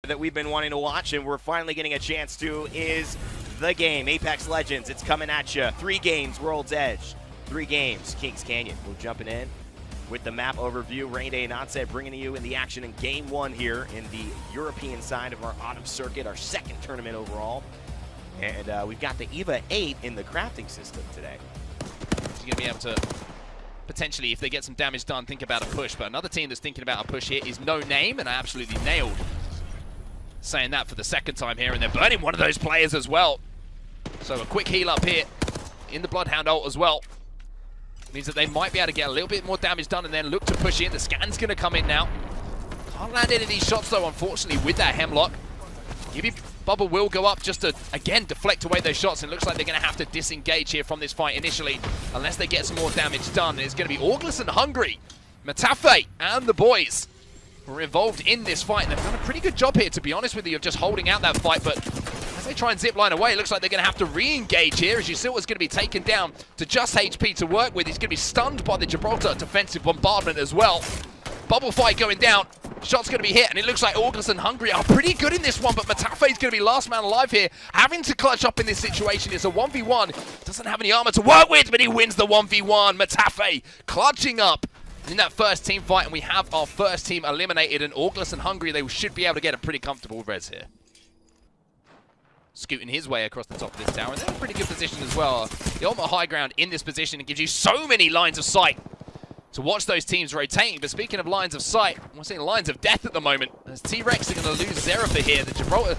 that we've been wanting to watch, and we're finally getting a chance to, is the game. Apex Legends, it's coming at you. 3 games, World's Edge. 3 games, Kings Canyon. We're jumping in with the map overview. Rain Day Nonset bringing you in the action in Game 1 here in the European side of our autumn circuit, our 2nd tournament overall. And we've got the EVA 8 in the crafting system today. He's going to be able to potentially, if they get some damage done, think about a push. But another team that's thinking about a push here is No Name, and I absolutely nailed saying that for the 2nd time here, and they're burning one of those players as well. So a quick heal up here in the Bloodhound ult as well. Means that they might be able to get a little bit more damage done and then look to push in. The scan's going to come in now. Can't land any of these shots though, unfortunately, with that Hemlock. Gibby Bubble will go up just to, again, deflect away those shots. And it looks like they're going to have to disengage here from this fight initially, unless they get some more damage done. And it's going to be ALGS and Hungry, Matafe, and the boys who are involved in this fight. And they've done a pretty good job here, to be honest with you, of just holding out that fight. But as they try and zipline away, it looks like they're going to have to re-engage here, as Yusilwa's going to be taken down to just HP to work with. He's going to be stunned by the Gibraltar defensive bombardment as well. Bubble fight going down. Shot's going to be hit, and it looks like ALGS and Hungry are pretty good in this one, but Matafe is going to be last man alive here, having to clutch up in this situation. It's a 1v1. Doesn't have any armor to work with, but he wins the 1v1. Matafe clutching up in that first team fight, and we have our first team eliminated, and ALGS and Hungry, they should be able to get a pretty comfortable res here. Scooting his way across the top of this tower, and they're in a pretty good position as well. The ultimate high ground in this position, it gives you so many lines of sight to watch those teams rotating. But speaking of lines of sight, we're seeing lines of death at the moment, as T-Rex are going to lose Zerafa here. The Gibraltar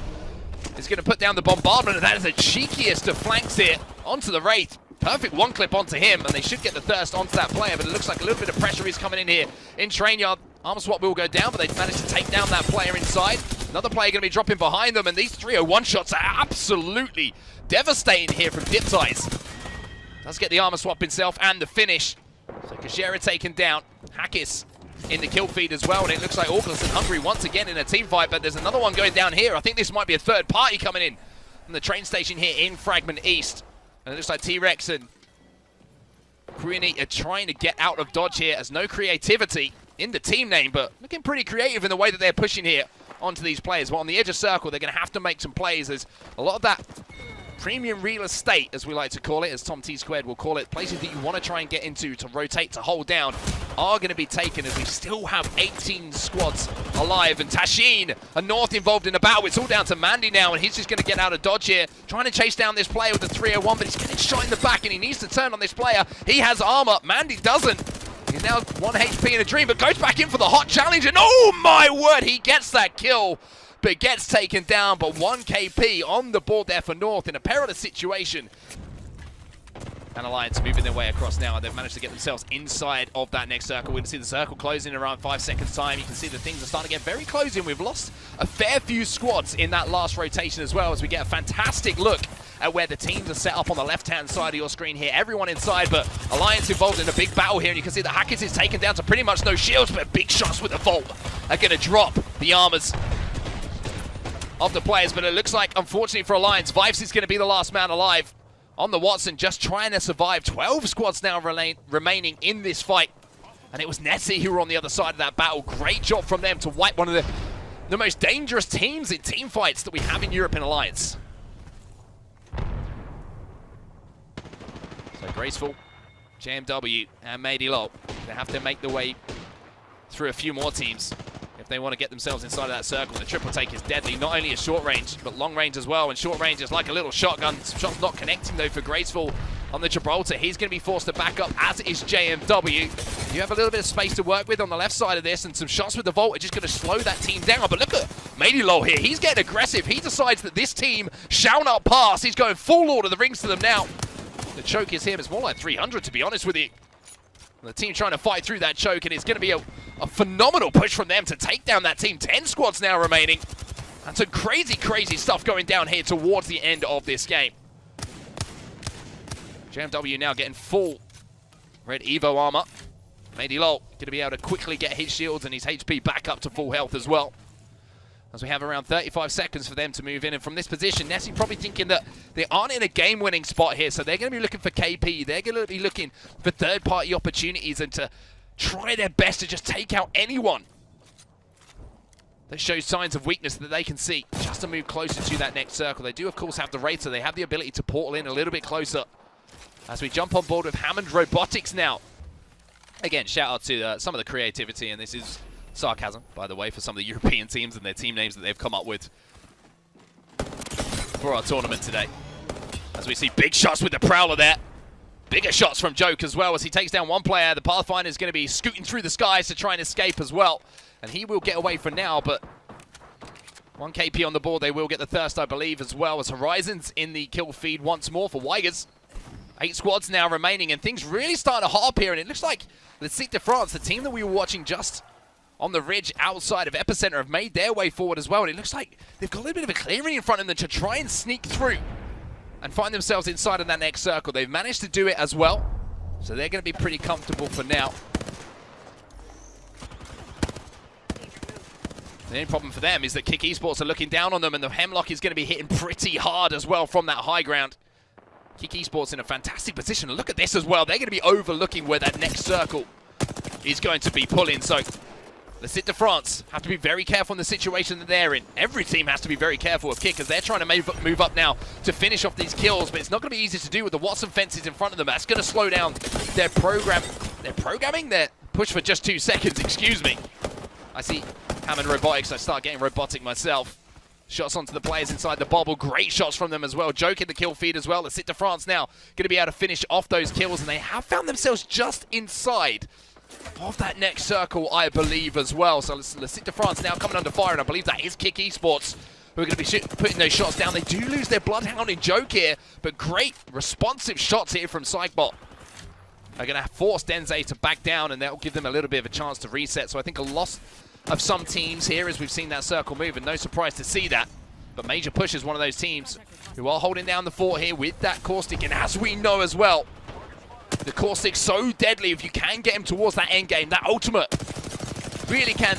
is going to put down the bombardment, and that is the cheekiest of flanks here onto the Wraith. Perfect one clip onto him, and they should get the thirst onto that player, but it looks like a little bit of pressure is coming in here in Train Yard. Armor swap will go down, but they've managed to take down that player inside. Another player going to be dropping behind them, and these 301 shots are absolutely devastating here from Diptize. Does get the armor swap himself and the finish. So Kashera taken down. Hackis in the kill feed as well, and it looks like ALGS and Hungry once again in a team fight, but there's another one going down here. I think this might be a 3rd party coming in from the train station here in Fragment East. And it looks like T-Rex and Queenie are trying to get out of dodge here, as no creativity in the team name, but looking pretty creative in the way that they're pushing here onto these players. But on the edge of circle, they're going to have to make some plays. There's a lot of that premium real estate, as we like to call it, as Tom T Squared will call it, places that you want to try and get into to rotate, to hold down, are going to be taken, as we still have 18 squads alive. And Tashin and North involved in a battle. It's all down to Mandy now, and he's just going to get out of dodge here, trying to chase down this player with the 301, but he's getting shot in the back, and he needs to turn on this player. He has armor. Mandy doesn't. He's now 1 HP in a dream, but goes back in for the hot challenge, and oh my word, he gets that kill, but gets taken down. But 1 KP on the board there for North in a perilous situation. And Alliance moving their way across now. They've managed to get themselves inside of that next circle. We can see the circle closing in around 5 seconds time. You can see that things are starting to get very close in. We've lost a fair few squads in that last rotation as well, as we get a fantastic look at where the teams are set up on the left-hand side of your screen here. Everyone inside, but Alliance involved in a big battle here. And you can see that Hackett is taken down to pretty much no shields, but big shots with the Vault are going to drop the armors of the players. But it looks like, unfortunately for Alliance, Vibes is going to be the last man alive on the Watson, just trying to survive. 12 squads now remaining in this fight. And it was Nessie who were on the other side of that battle. Great job from them to wipe one of the most dangerous teams in team fights that we have in Europe in Alliance. So Graceful, JMW, and Mady Low, they have to make the way through a few more teams if they want to get themselves inside of that circle. The triple take is deadly, not only at short range, but long range as well. And short range is like a little shotgun. Shot's not connecting though for Graceful on the Gibraltar. He's going to be forced to back up, as is JMW. You have a little bit of space to work with on the left side of this, and some shots with the Vault are just going to slow that team down. But look at Mady Low here. He's getting aggressive. He decides that this team shall not pass. He's going full Lord of the Rings to them now. The choke is him. It's more like 300, to be honest with you. The team trying to fight through that choke, and it's going to be a phenomenal push from them to take down that team. 10 squads now remaining. And some crazy, crazy stuff going down here towards the end of this game. JMW now getting full red Evo armor. Mady Low going to be able to quickly get his shields and his HP back up to full health as well, as we have around 35 seconds for them to move in. And from this position, Nessie probably thinking that they aren't in a game-winning spot here, so they're going to be looking for KP. They're going to be looking for third-party opportunities and to try their best to just take out anyone that shows signs of weakness that they can see just to move closer to that next circle. They do, of course, have the Wraith, so they have the ability to portal in a little bit closer. As we jump on board with Hammond Robotics now. Again, shout out to some of the creativity, and this is sarcasm, by the way, for some of the European teams and their team names that they've come up with for our tournament today. As we see big shots with the Prowler there. Bigger shots from Joke as well as he takes down one player. The Pathfinder is going to be scooting through the skies to try and escape as well. And he will get away for now, but 1 KP on the board. They will get the Thirst, I believe, as well as Horizons in the kill feed once more for Weigers. 8 squads now remaining, and things really starting to harp here. And it looks like the Site de France, the team that we were watching just on the ridge outside of Epicenter, have made their way forward as well. And it looks like they've got a little bit of a clearing in front of them to try and sneak through and find themselves inside of that next circle. They've managed to do it as well, so they're going to be pretty comfortable for now. The only problem for them is that Kick Esports are looking down on them, and the Hemlock is going to be hitting pretty hard as well from that high ground. Kick Esports in a fantastic position. Look at this as well. They're going to be overlooking where that next circle is going to be pulling. So the Site de France have to be very careful in the situation that they're in. Every team has to be very careful of Kick as they're trying to move up now to finish off these kills, but it's not going to be easy to do with the Watson fences in front of them. That's going to slow down their programming, their push for just 2 seconds, excuse me. I see Hammond Robotics, I start getting robotic myself. Shots onto the players inside the bubble, great shots from them as well. Joke in the kill feed as well. The Site de France now going to be able to finish off those kills, and they have found themselves just inside of that next circle, I believe, as well. So the Site de France now coming under fire, and I believe that is Kick Esports who are going to be putting those shots down. They do lose their Bloodhound in Joke here, but great responsive shots here from Psychbot. They're going to force Denze to back down, and that will give them a little bit of a chance to reset. So I think a loss of some teams here as we've seen that circle move, and no surprise to see that. But Major Push is one of those teams who are holding down the fort here with that Caustic, and as we know as well, the Caustic's so deadly. If you can get him towards that end game, that ultimate really can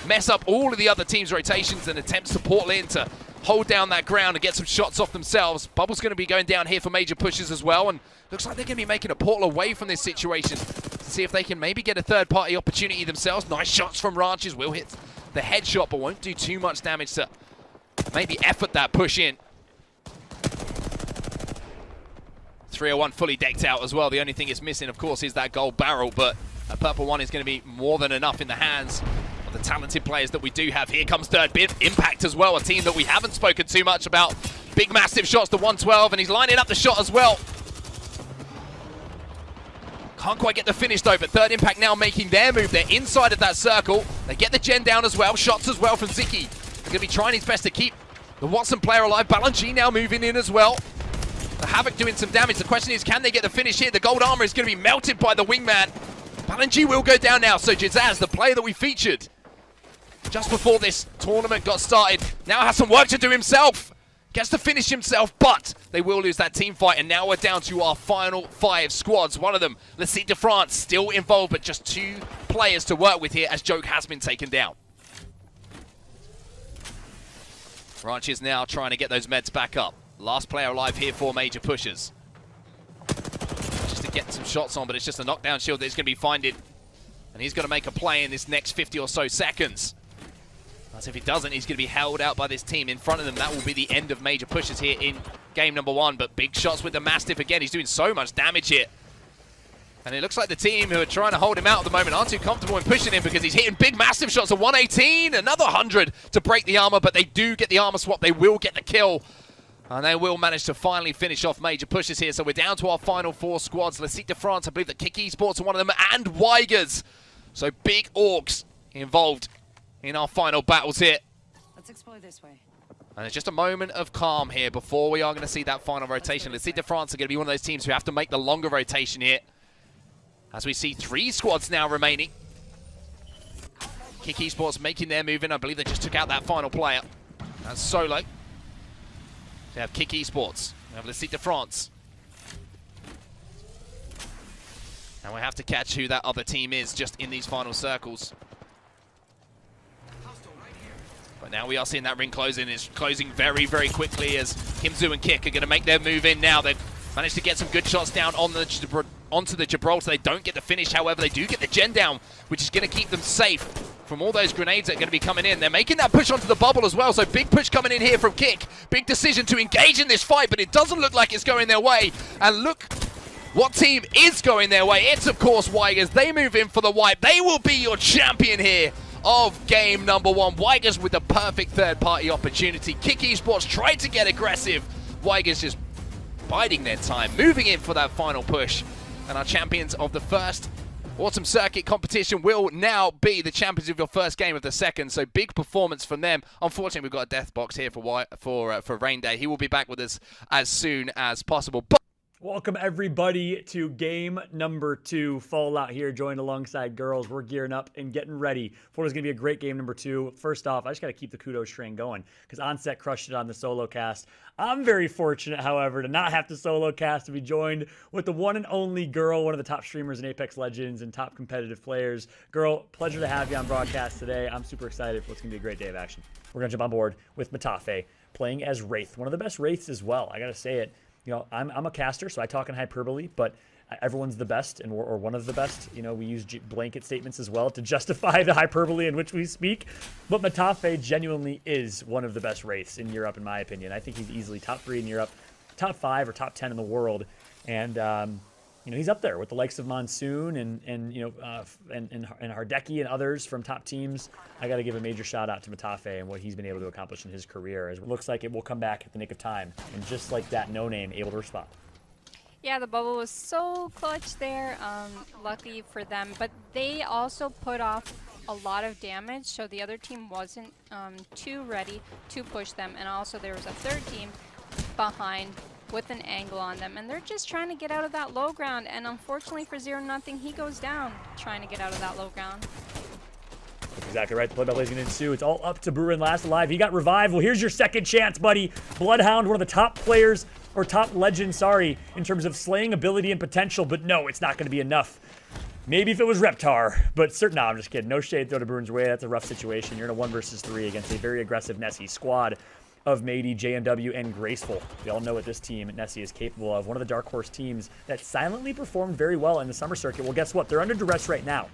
mess up all of the other team's rotations and attempts to portal in to hold down that ground and get some shots off themselves. Bubble's going to be going down here for Major Pushes as well, and looks like they're going to be making a portal away from this situation to see if they can maybe get a third-party opportunity themselves. Nice shots from Ranches. Will hit the headshot, but won't do too much damage to maybe effort that push in. 301 fully decked out as well. The only thing it's missing, of course, is that gold barrel, but a purple one is going to be more than enough in the hands of the talented players that we do have. Here comes Third Impact as well, a team that we haven't spoken too much about. Big, massive shots to 112, and he's lining up the shot as well. Can't quite get the finish though, but Third Impact now making their move. They're inside of that circle. They get the gen down as well. Shots as well from Ziki. They're going to be trying his best to keep the Watson player alive. Balanchi now moving in as well. The Havoc doing some damage. The question is, can they get the finish here? The gold armor is going to be melted by the wingman. Balanchi will go down now. So Jazaz, the player that we featured just before this tournament got started, now has some work to do himself. Gets to finish himself, but they will lose that team fight. And now we're down to our final 5 squads. One of them, the Site de France, still involved, but just 2 players to work with here as Joke has been taken down. Ranch is now trying to get those meds back up. Last player alive here for Major Pushers. Just to get some shots on, but it's just a knockdown shield that he's going to be finding. And he's going to make a play in this next 50 or so seconds. As if he doesn't, he's going to be held out by this team in front of them. That will be the end of Major Pushers here in game number 1. But big shots with the Mastiff again. He's doing so much damage here. And it looks like the team who are trying to hold him out at the moment aren't too comfortable in pushing him because he's hitting big, massive shots. A 118, another 100 to break the armor, but they do get the armor swap. They will get the kill. And they will manage to finally finish off Major Pushes here. So we're down to our final 4 squads. Le Site de France, I believe that Kick Esports are one of them, and Weigers. So big orcs involved in our final battles here. Let's explore this way. And it's just a moment of calm here before we are going to see that final rotation. Le Site de France are going to be one of those teams who have to make the longer rotation here. As we see 3 squads now remaining. Kick Esports making their move in. I believe they just took out that final player. That's Solo. They have Kick Esports. We have Le Site de France. And we have to catch who that other team is just in these final circles. But now we are seeing that ring closing. It's closing very, very quickly as Kimzu and Kick are going to make their move in now. They've managed to get some good shots down on onto the Gibraltar. They don't get the finish, however, they do get the gen down, which is going to keep them safe from all those grenades that are going to be coming in. They're making that push onto the bubble as well, so big push coming in here from Kick. Big decision to engage in this fight, but it doesn't look like it's going their way. And look what team is going their way. It's, of course, Weigers. They move in for the wipe. They will be your champion here of game number 1. Weigers with the perfect third-party opportunity. Kick Esports tried to get aggressive. Weigers just biding their time, moving in for that final push. And our champions of the first Autumn Circuit competition will now be the champions of your first game of the second. So big performance from them. Unfortunately, we've got a death box here for Rain Day. He will be back with us as soon as possible. Welcome everybody to game number 2. Fallout here, joined alongside girls. We're gearing up and getting ready for what's going to be a great game number 2. First off, I just got to keep the kudos train going because Onset crushed it on the solo cast. I'm very fortunate, however, to not have to solo cast, to be joined with the one and only girl, one of the top streamers in Apex Legends and top competitive players. Girl, pleasure to have you on broadcast today. I'm super excited for what's going to be a great day of action. We're going to jump on board with Matafe, playing as Wraith, one of the best Wraiths as well. I got to say it. You know, I'm a caster, so I talk in hyperbole, but everyone's the best, or one of the best. You know, we use blanket statements as well to justify the hyperbole in which we speak. But Matafe genuinely is one of the best Wraiths in Europe, in my opinion. I think he's easily top 3 in Europe, top 5 or top 10 in the world. And, you know, he's up there with the likes of Monsoon and Hardeki and others from top teams. I got to give a major shout out to Matafe and what he's been able to accomplish in his career. As it looks like it will come back at the nick of time. And just like that, No Name able to respond. Yeah, the bubble was so clutch there, lucky for them. But they also put off a lot of damage, so the other team wasn't too ready to push them. And also there was a third team behind with an angle on them, and they're just trying to get out of that low ground, and unfortunately for 0-0, he goes down trying to get out of that low ground. That's exactly right. The play-by-play is going to ensue. It's all up to Bruin, last alive. He got revived. Well, here's your second chance, buddy. Bloodhound, one of the top players, or top legends, sorry, in terms of slaying ability and potential, but no, it's not going to be enough. Maybe if it was Reptar, but no, I'm just kidding. No shade throw to Bruin's way. That's a rough situation. You're in a 1 versus 3 against a very aggressive Nessie squad of Mady, JMW, and Graceful. We all know what this team at Nessie is capable of. One of the Dark Horse teams that silently performed very well in the summer circuit. Well, guess what? They're under duress right now.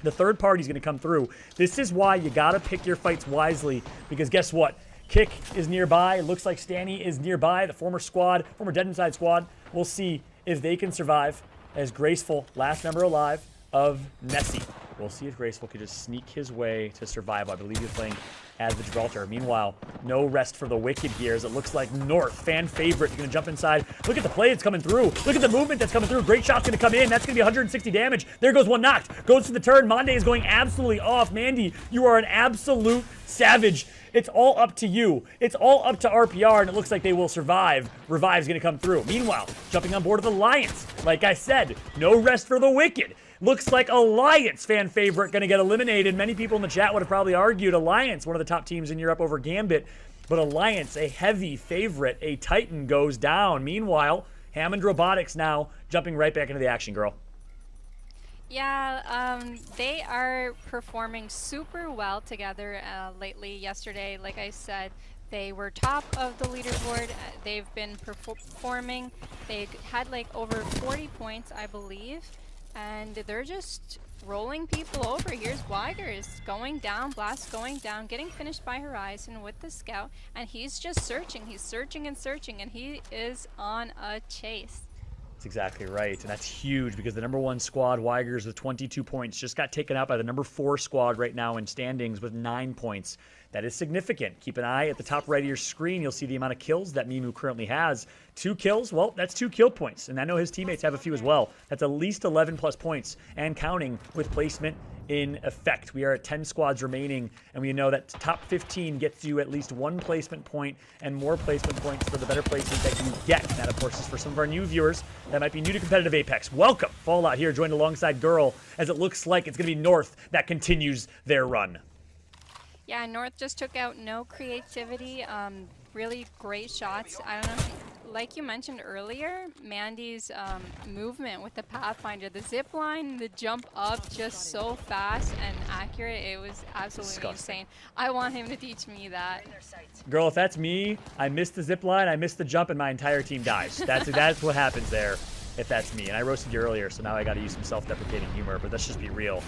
The third party's going to come through. This is why you got to pick your fights wisely, because guess what? Kick is nearby. It looks like Stanny is nearby. The former Dead Inside squad. We'll see if they can survive as Graceful, last member alive of Nessie. We'll see if Graceful can just sneak his way to survival. I believe he's playing as the Gibraltar. Meanwhile, no rest for the Wicked here, as it looks like North, fan favorite, is going to jump inside. Look at the play that's coming through. Look at the movement that's coming through. Great shot's going to come in. That's going to be 160 damage. There goes one knocked. Goes for the turn. Monday is going absolutely off. Mandy, you are an absolute savage. It's all up to you. It's all up to RPR, and it looks like they will survive. Revive's going to come through. Meanwhile, jumping on board with Alliance. Like I said, no rest for the Wicked. Looks like Alliance, fan favorite, going to get eliminated. Many people in the chat would have probably argued Alliance, one of the top teams in Europe, over Gambit. But Alliance, a heavy favorite, a Titan, goes down. Meanwhile, Hammond Robotics now jumping right back into the action, girl. Yeah, they are performing super well together lately. Yesterday, like I said, they were top of the leaderboard. They've been performing. They had like over 40 points, I believe. And they're just rolling people over. Here's Weigers going down, Blast going down, getting finished by Horizon with the scout. And he's just searching. He's searching and searching, and he is on a chase. That's exactly right, and that's huge because the number 1 squad, Weigers, with 22 points, just got taken out by the number 4 squad right now in standings with 9 points. That is significant. Keep an eye at the top right of your screen. You'll see the amount of kills that Mimu currently has. 2 kills, well, that's 2 kill points, and I know his teammates have a few as well. That's at least 11 plus points, and counting with placement in effect. We are at 10 squads remaining, and we know that top 15 gets you at least 1 placement point and more placement points for the better places that you get. That, of course, is for some of our new viewers that might be new to competitive Apex. Welcome. Fallout here, joined alongside Girl, as it looks like it's going to be North that continues their run. Yeah, North just took out no creativity. Really great shots. I don't know if like you mentioned earlier, Mandy's movement with the Pathfinder, the zip line, the jump up, just so fast and accurate. It was absolutely insane. I want him to teach me that. Girl, if that's me, I miss the zip line, I miss the jump, and my entire team dies. That's what happens there. if that's me. And I roasted you earlier, so now I got to use some self-deprecating humor, but let's just be real.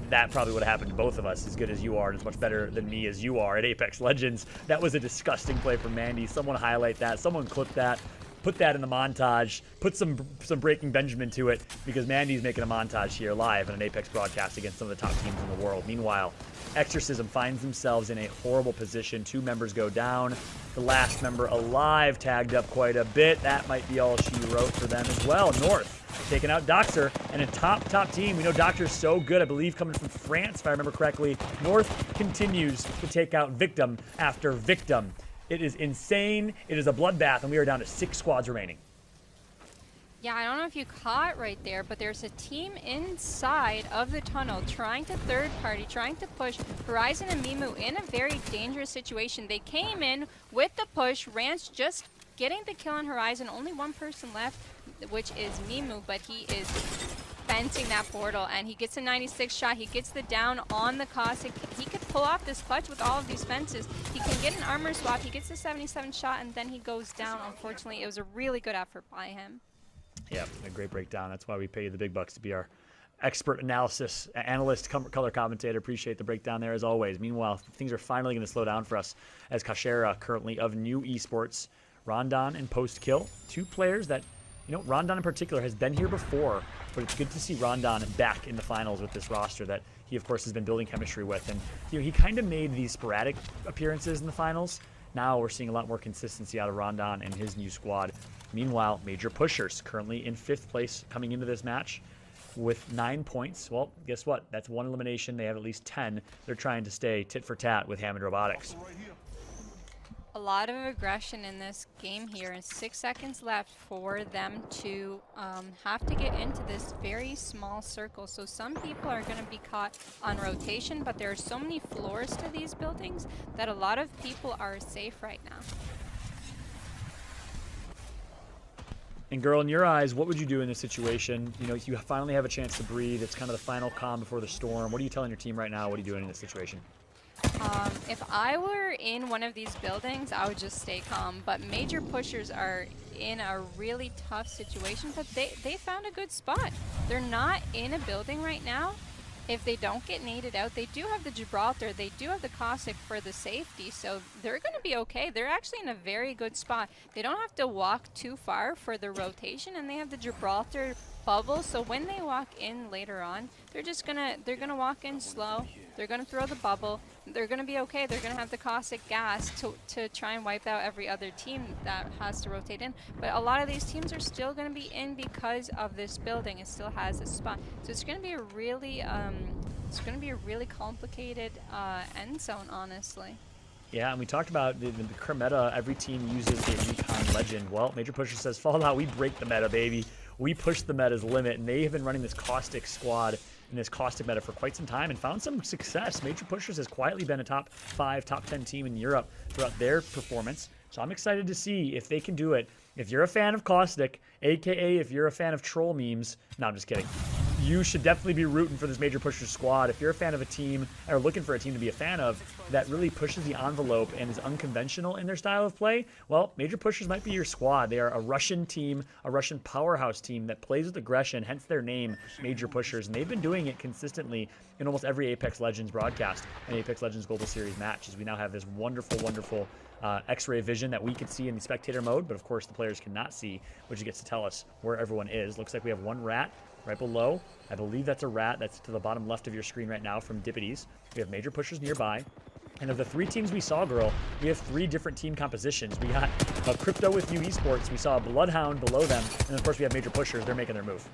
That probably would have happened to both of us, as good as you are and as much better than me as you are at Apex Legends. That was a disgusting play from Mandy. Someone highlight that. Someone clip that. Put that in the montage. Put some Breaking Benjamin to it, because Mandy's making a montage here live in an Apex broadcast against some of the top teams in the world. Meanwhile, Exorcism finds themselves in a horrible position. 2 members go down. The last member alive, tagged up quite a bit. That might be all she wrote for them as well. North taking out Doxer, and a top team. We know Doctor's so good, I believe, coming from France, if I remember correctly. North continues to take out victim after victim. It is insane. It is a bloodbath, and we are down to 6 squads remaining. Yeah, I don't know if you caught right there, but there's a team inside of the tunnel trying to third party, trying to push Horizon and Mimu in a very dangerous situation. They came in with the push, Rance just getting the kill on Horizon, only one person left, which is Mimu, but he is fencing that portal, and he gets a 96 shot. He gets the down on the Caustic. He could pull off this clutch with all of these fences. He can get an armor swap. He gets the 77 shot, and then he goes down. Unfortunately, it was a really good effort by him. Yeah, a great breakdown. That's why we pay you the big bucks to be our expert analyst, color commentator. Appreciate the breakdown there as always. Meanwhile, things are finally going to slow down for us as Kashera, currently of New Esports, Rondon and Post Kill, 2 players that, you know, Rondon in particular has been here before, but it's good to see Rondon back in the finals with this roster that he, of course, has been building chemistry with. And you know, he kind of made these sporadic appearances in the finals. Now we're seeing a lot more consistency out of Rondon and his new squad. Meanwhile, Major Pushers currently in 5th place coming into this match with 9 points. Well, guess what? That's 1 elimination. They have at least 10. They're trying to stay tit for tat with Hammond Robotics. A lot of aggression in this game here, and 6 seconds left for them to have to get into this very small circle. So some people are going to be caught on rotation, but there are so many floors to these buildings that a lot of people are safe right now. And girl, in your eyes, what would you do in this situation? You know, you finally have a chance to breathe. It's kind of the final calm before the storm. What are you telling your team right now? What are you doing in this situation? If I were in one of these buildings, I would just stay calm. But Major Pushers are in a really tough situation, but they found a good spot. They're not in a building right now. If they don't get naded out, they do have the Gibraltar, they do have the Caustic for the safety, so they're going to be okay. They're actually in a very good spot. They don't have to walk too far for the rotation, and they have the Gibraltar bubble, so when they walk in later on, they're gonna walk in slow. They're gonna throw the bubble. They're gonna be okay. They're gonna have the Caustic gas to try and wipe out every other team that has to rotate in. But a lot of these teams are still gonna be in because of this building. It still has a spot, so it's gonna be a really complicated end zone, honestly. Yeah, and we talked about the current meta. Every team uses a recon legend. Well, Major Pusher says, Fallout, we break the meta, baby. We push the meta's limit, and they have been running this Caustic squad in this Caustic meta for quite some time and found some success. Major Pushers has quietly been a top 5, top 10 team in Europe throughout their performance. So I'm excited to see if they can do it. If you're a fan of Caustic, aka if you're a fan of troll memes, no, I'm just kidding. You should definitely be rooting for this Major Pushers squad. If you're a fan of a team, or looking for a team to be a fan of, that really pushes the envelope and is unconventional in their style of play, well, Major Pushers might be your squad. They are a Russian team, a Russian powerhouse team that plays with aggression, hence their name, Major Pushers. And they've been doing it consistently in almost every Apex Legends broadcast and Apex Legends Global Series match, as we now have this wonderful, wonderful X-ray vision that we can see in the spectator mode, but of course the players cannot see, which gets to tell us where everyone is. Looks like we have one rat right below. I believe that's a rat. That's to the bottom left of your screen right now from Dippities. We have Major Pushers nearby. And of the 3 teams we saw, girl, we have 3 different team compositions. We got Crypto with New Esports. We saw a Bloodhound below them. And of course we have Major Pushers. They're making their move.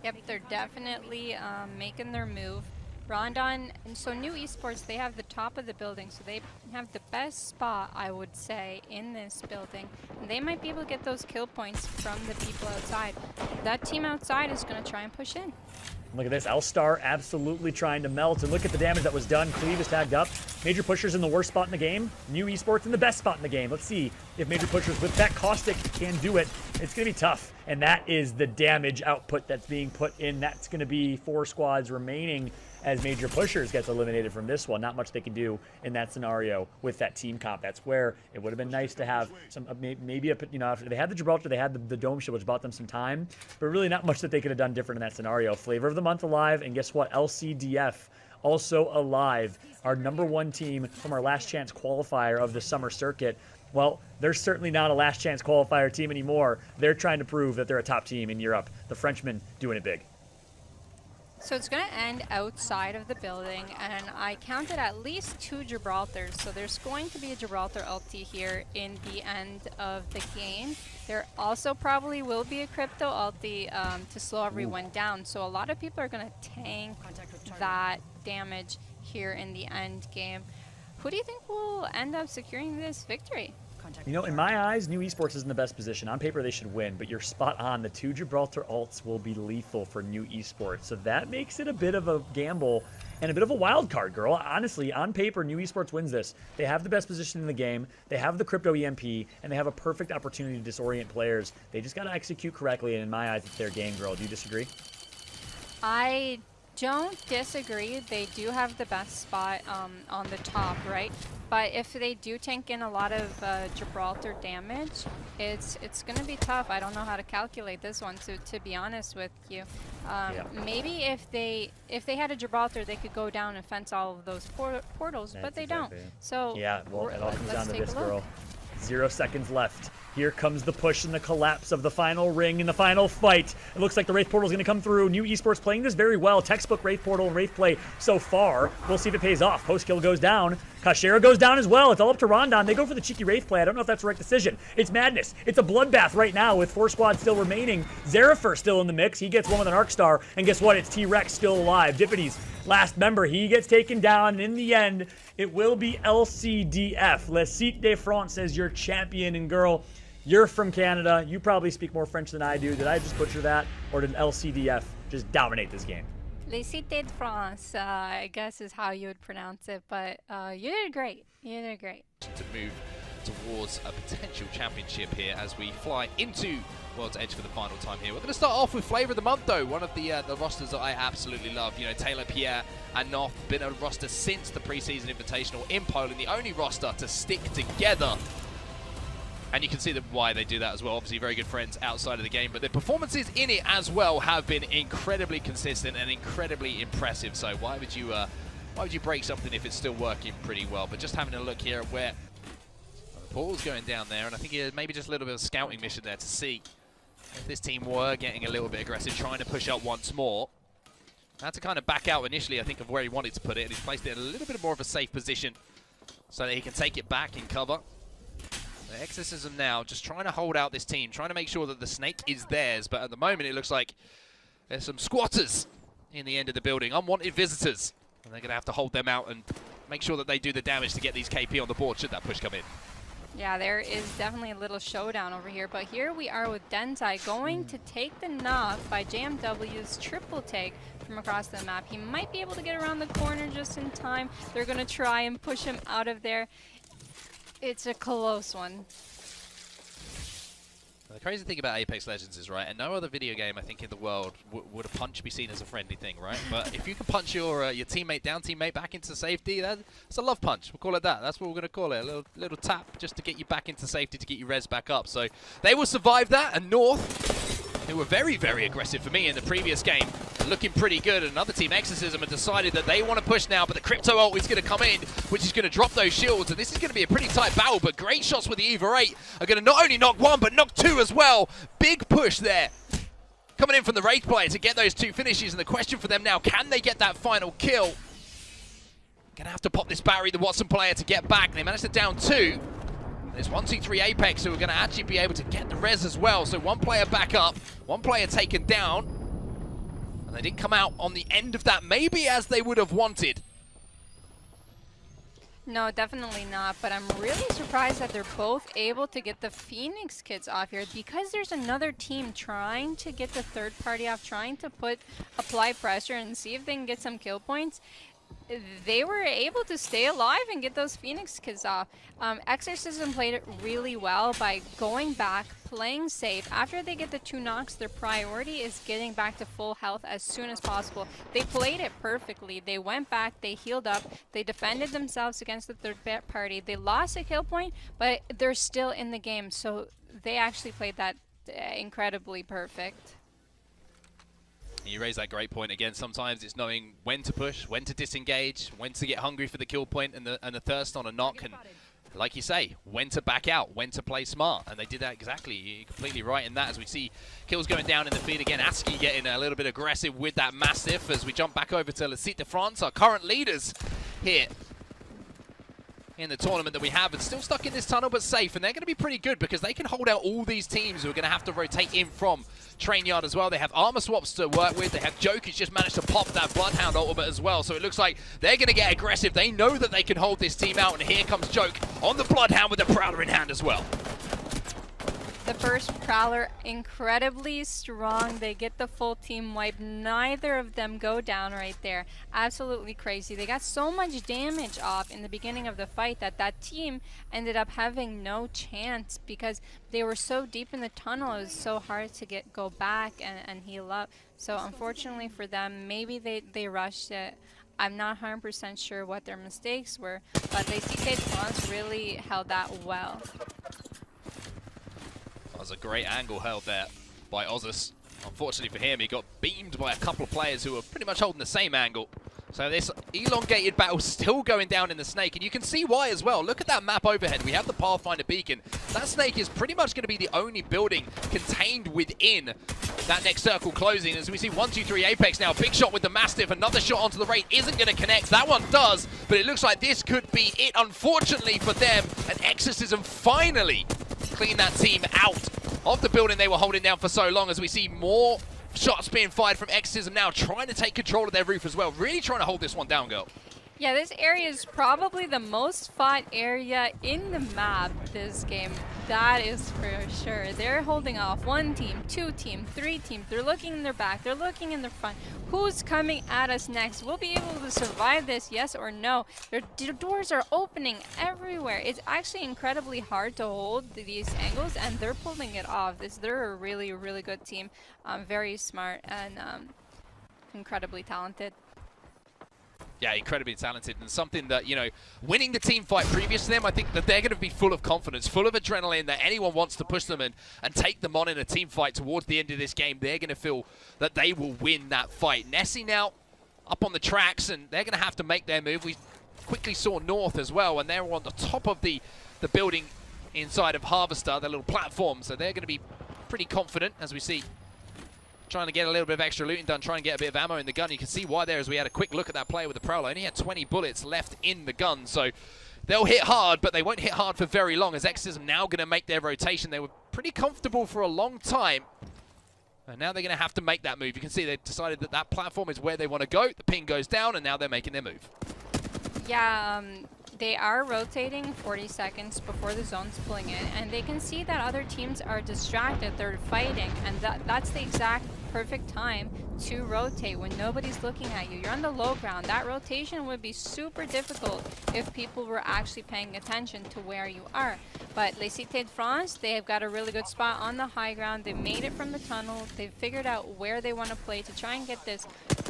Yep, they're definitely making their move. Rondon, and so New Esports, they have the top of the building, so they have the best spot, I would say, in this building. And they might be able to get those kill points from the people outside. That team outside is going to try and push in. Look at this, L-Star absolutely trying to melt, and look at the damage that was done. Cleve is tagged up. Major Pushers in the worst spot in the game. New Esports in the best spot in the game. Let's see if Major Pushers with that Caustic can do it. It's going to be tough, and that is the damage output that's being put in. That's going to be 4 squads remaining. as Major Pushers gets eliminated from this one. Not much they can do in that scenario with that team comp. That's where it would have been nice to have some, maybe, after they had the Gibraltar, they had the Dome Shield, which bought them some time, but really not much that they could have done different in that scenario. Flavor of the Month alive, and guess what? LCDF also alive. Our #1 team from our last chance qualifier of the summer circuit. Well, they're certainly not a last chance qualifier team anymore. They're trying to prove that they're a top team in Europe. The Frenchmen doing it big. So it's going to end outside of the building, and I counted at least 2 Gibraltars. So there's going to be a Gibraltar ulti here in the end of the game. There also probably will be a crypto ulti to slow everyone down. So a lot of people are going to tank that damage here in the end game. Who do you think will end up securing this victory? You know, in my eyes, New Esports is in the best position. On paper, they should win, but you're spot on. The 2 Gibraltar ults will be lethal for New Esports, so that makes it a bit of a gamble and a bit of a wild card, girl. Honestly, on paper, New Esports wins this. They have the best position in the game, they have the crypto EMP, and they have a perfect opportunity to disorient players. They just got to execute correctly, and in my eyes, it's their game, girl. Do you disagree? I don't disagree. They do have the best spot on the top, right? But if they do tank in a lot of Gibraltar damage, it's going to be tough. I don't know how to calculate this one, to be honest with you. Maybe if they had a Gibraltar, they could go down and fence all of those portals, but they don't. So yeah, well, it all comes down to this, girl. 0 seconds left. Here comes the push and the collapse of the final ring and the final fight. It looks like the Wraith Portal is going to come through. New Esports playing this very well. Textbook Wraith Portal and Wraith play so far. We'll see if it pays off. Post kill goes down. Kashera goes down as well. It's all up to Rondon. They go for the cheeky Wraith play. I don't know if that's the right decision. It's madness. It's a bloodbath right now with 4 squads still remaining. Zerifer still in the mix. He gets one with an Arc Star. And guess what? It's T-Rex still alive. Dippity's last member. He gets taken down. And in the end, it will be LCDF. Le Site de France as your champion. And girl, you're from Canada. You probably speak more French than I do. Did I just butcher that? Or did LCDF just dominate this game? Les Cités de France, I guess is how you would pronounce it, but you did great. You did great. To move towards a potential championship here as we fly into World's Edge for the final time here. We're going to start off with Flavor of the Month, though. One of the rosters that I absolutely love. You know, Taylor, Pierre, and North, been a roster since the preseason invitational in Poland. The only roster to stick together. And you can see why they do that as well. Obviously, very good friends outside of the game, but their performances in it as well have been incredibly consistent and incredibly impressive. So why would you break something if it's still working pretty well? But just having a look here at where the portal's going down there, and I think maybe just a little bit of a scouting mission there to see if this team were getting a little bit aggressive, trying to push up once more. Had to kind of back out initially, I think, of where he wanted to put it, and he's placed it in a little bit more of a safe position so that he can take it back in cover. The Exorcism now just trying to hold out this team, trying to make sure that the snake is theirs, but at the moment it looks like there's some squatters in the end of the building, unwanted visitors, and they're going to have to hold them out and make sure that they do the damage to get these KP on the board should that push come in. Yeah, there is definitely a little showdown over here, but here we are with Denzai going to take the knock by JMW's triple take from across the map. He might be able to get around the corner just in time. They're going to try and push him out of there. It's a close one. The crazy thing about Apex Legends is, right, and no other video game, I think, in the world would a punch be seen as a friendly thing, right? But if you can punch your teammate down, teammate back into safety, that's a love punch. We'll call it that. That's what we're going to call it. A little tap just to get you back into safety, to get your res back up. So they will survive that, and North, who were very, very aggressive for me in the previous game, looking pretty good. Another team, Exorcism, have decided that they want to push now, but the Crypto ult is going to come in, which is going to drop those shields, and this is going to be a pretty tight battle, but great shots with the Eva 8 are going to not only knock one, but knock two as well. Big push there. Coming in from the Wraith player to get those 2 finishes, and the question for them now, can they get that final kill? Gonna have to pop this Barry, the Watson player, to get back. They managed to down 2. There's 1, 2, 3 Apex who are going to actually be able to get the res as well. So 1 player back up, 1 player taken down. And they didn't come out on the end of that maybe as they would have wanted. No, definitely not, but I'm really surprised that they're both able to get the Phoenix kids off here because there's another team trying to get the third party off, trying to apply pressure and see if they can get some kill points. they were able to stay alive and get those Phoenix kills off. Exorcism played it really well by going back, playing safe. After they get the 2 knocks, their priority is getting back to full health as soon as possible. They played it perfectly. They went back, they healed up, they defended themselves against the third party. They lost a kill point, but they're still in the game, so they actually played that incredibly perfect. You raise that great point again. Sometimes it's knowing when to push, when to disengage, when to get hungry for the kill point and the thirst on a knock, and like you say, when to back out, when to play smart. And they did that exactly. You're completely right in that as we see kills going down in the feed again. ASCII getting a little bit aggressive with that Mastiff as we jump back over to Le Site de France, our current leaders here in the tournament that we have, and still stuck in this tunnel but safe, and they're going to be pretty good because they can hold out all these teams who are going to have to rotate in from train yard as well. They have armor swaps to work with. They have Joke who's just managed to pop that Bloodhound ultimate as well, so it looks like they're going to get aggressive. They know that they can hold this team out, and here comes Joke on the Bloodhound with the Prowler in hand as well. The first Prowler, incredibly strong. They get the full team wipe. Neither of them go down right there. Absolutely crazy. They got so much damage off in the beginning of the fight that that team ended up having no chance because they were so deep in the tunnel. It was so hard to go back and heal up. So unfortunately for them, maybe they rushed it. I'm not 100% sure what their mistakes were, but they see France really held that well. That was a great angle held there by Ozus. Unfortunately for him, he got beamed by a couple of players who were pretty much holding the same angle. So this elongated battle still going down in the Snake, and you can see why as well. Look at that map overhead. We have the Pathfinder beacon. That Snake is pretty much going to be the only building contained within that next circle closing. As we see 1, 2, 3 Apex now. Big shot with the Mastiff. Another shot onto the Wraith isn't going to connect. That one does, but it looks like this could be it, unfortunately for them. And Exorcism finally clean that team out of the building they were holding down for so long, as we see more shots being fired from Exorcism now, trying to take control of their roof as well. Really trying to hold this one down, girl. Yeah, this area is probably the most fought area in the map this game. That is for sure. They're holding off 1 team, 2 team, 3 teams. They're looking in their back. They're looking in their front. Who's coming at us next? We'll be able to survive this, yes or no? Their doors are opening everywhere. It's actually incredibly hard to hold these angles, and they're pulling it off. They're a really, really good team. Very smart and incredibly talented. Yeah, incredibly talented, and something that, you know, winning the team fight previous to them, I think that they're going to be full of confidence, full of adrenaline, that anyone wants to push them and take them on in a team fight towards the end of this game. They're going to feel that they will win that fight. Nessie now up on the tracks, and they're going to have to make their move. We quickly saw North as well, and they're on the top of the building inside of Harvester, their little platform, so they're going to be pretty confident, as we see trying to get a little bit of extra looting done, trying to get a bit of ammo in the gun. You can see why there, as we had a quick look at that player with the Prowler. Only had 20 bullets left in the gun, so they'll hit hard, but they won't hit hard for very long, as Exorcism now going to make their rotation. They were pretty comfortable for a long time, and now they're going to have to make that move. You can see they've decided that that platform is where they want to go. The ping goes down, and now they're making their move. Yeah, they are rotating 40 seconds before the zone's pulling in, and they can see that other teams are distracted, they're fighting, and that's the exact perfect time to rotate when nobody's looking at you. You're on the low ground. That rotation would be super difficult if people were actually paying attention to where you are. But Les Cités de France, they have got a really good spot on the high ground. They made it from the tunnel. They've figured out where they want to play to try and get this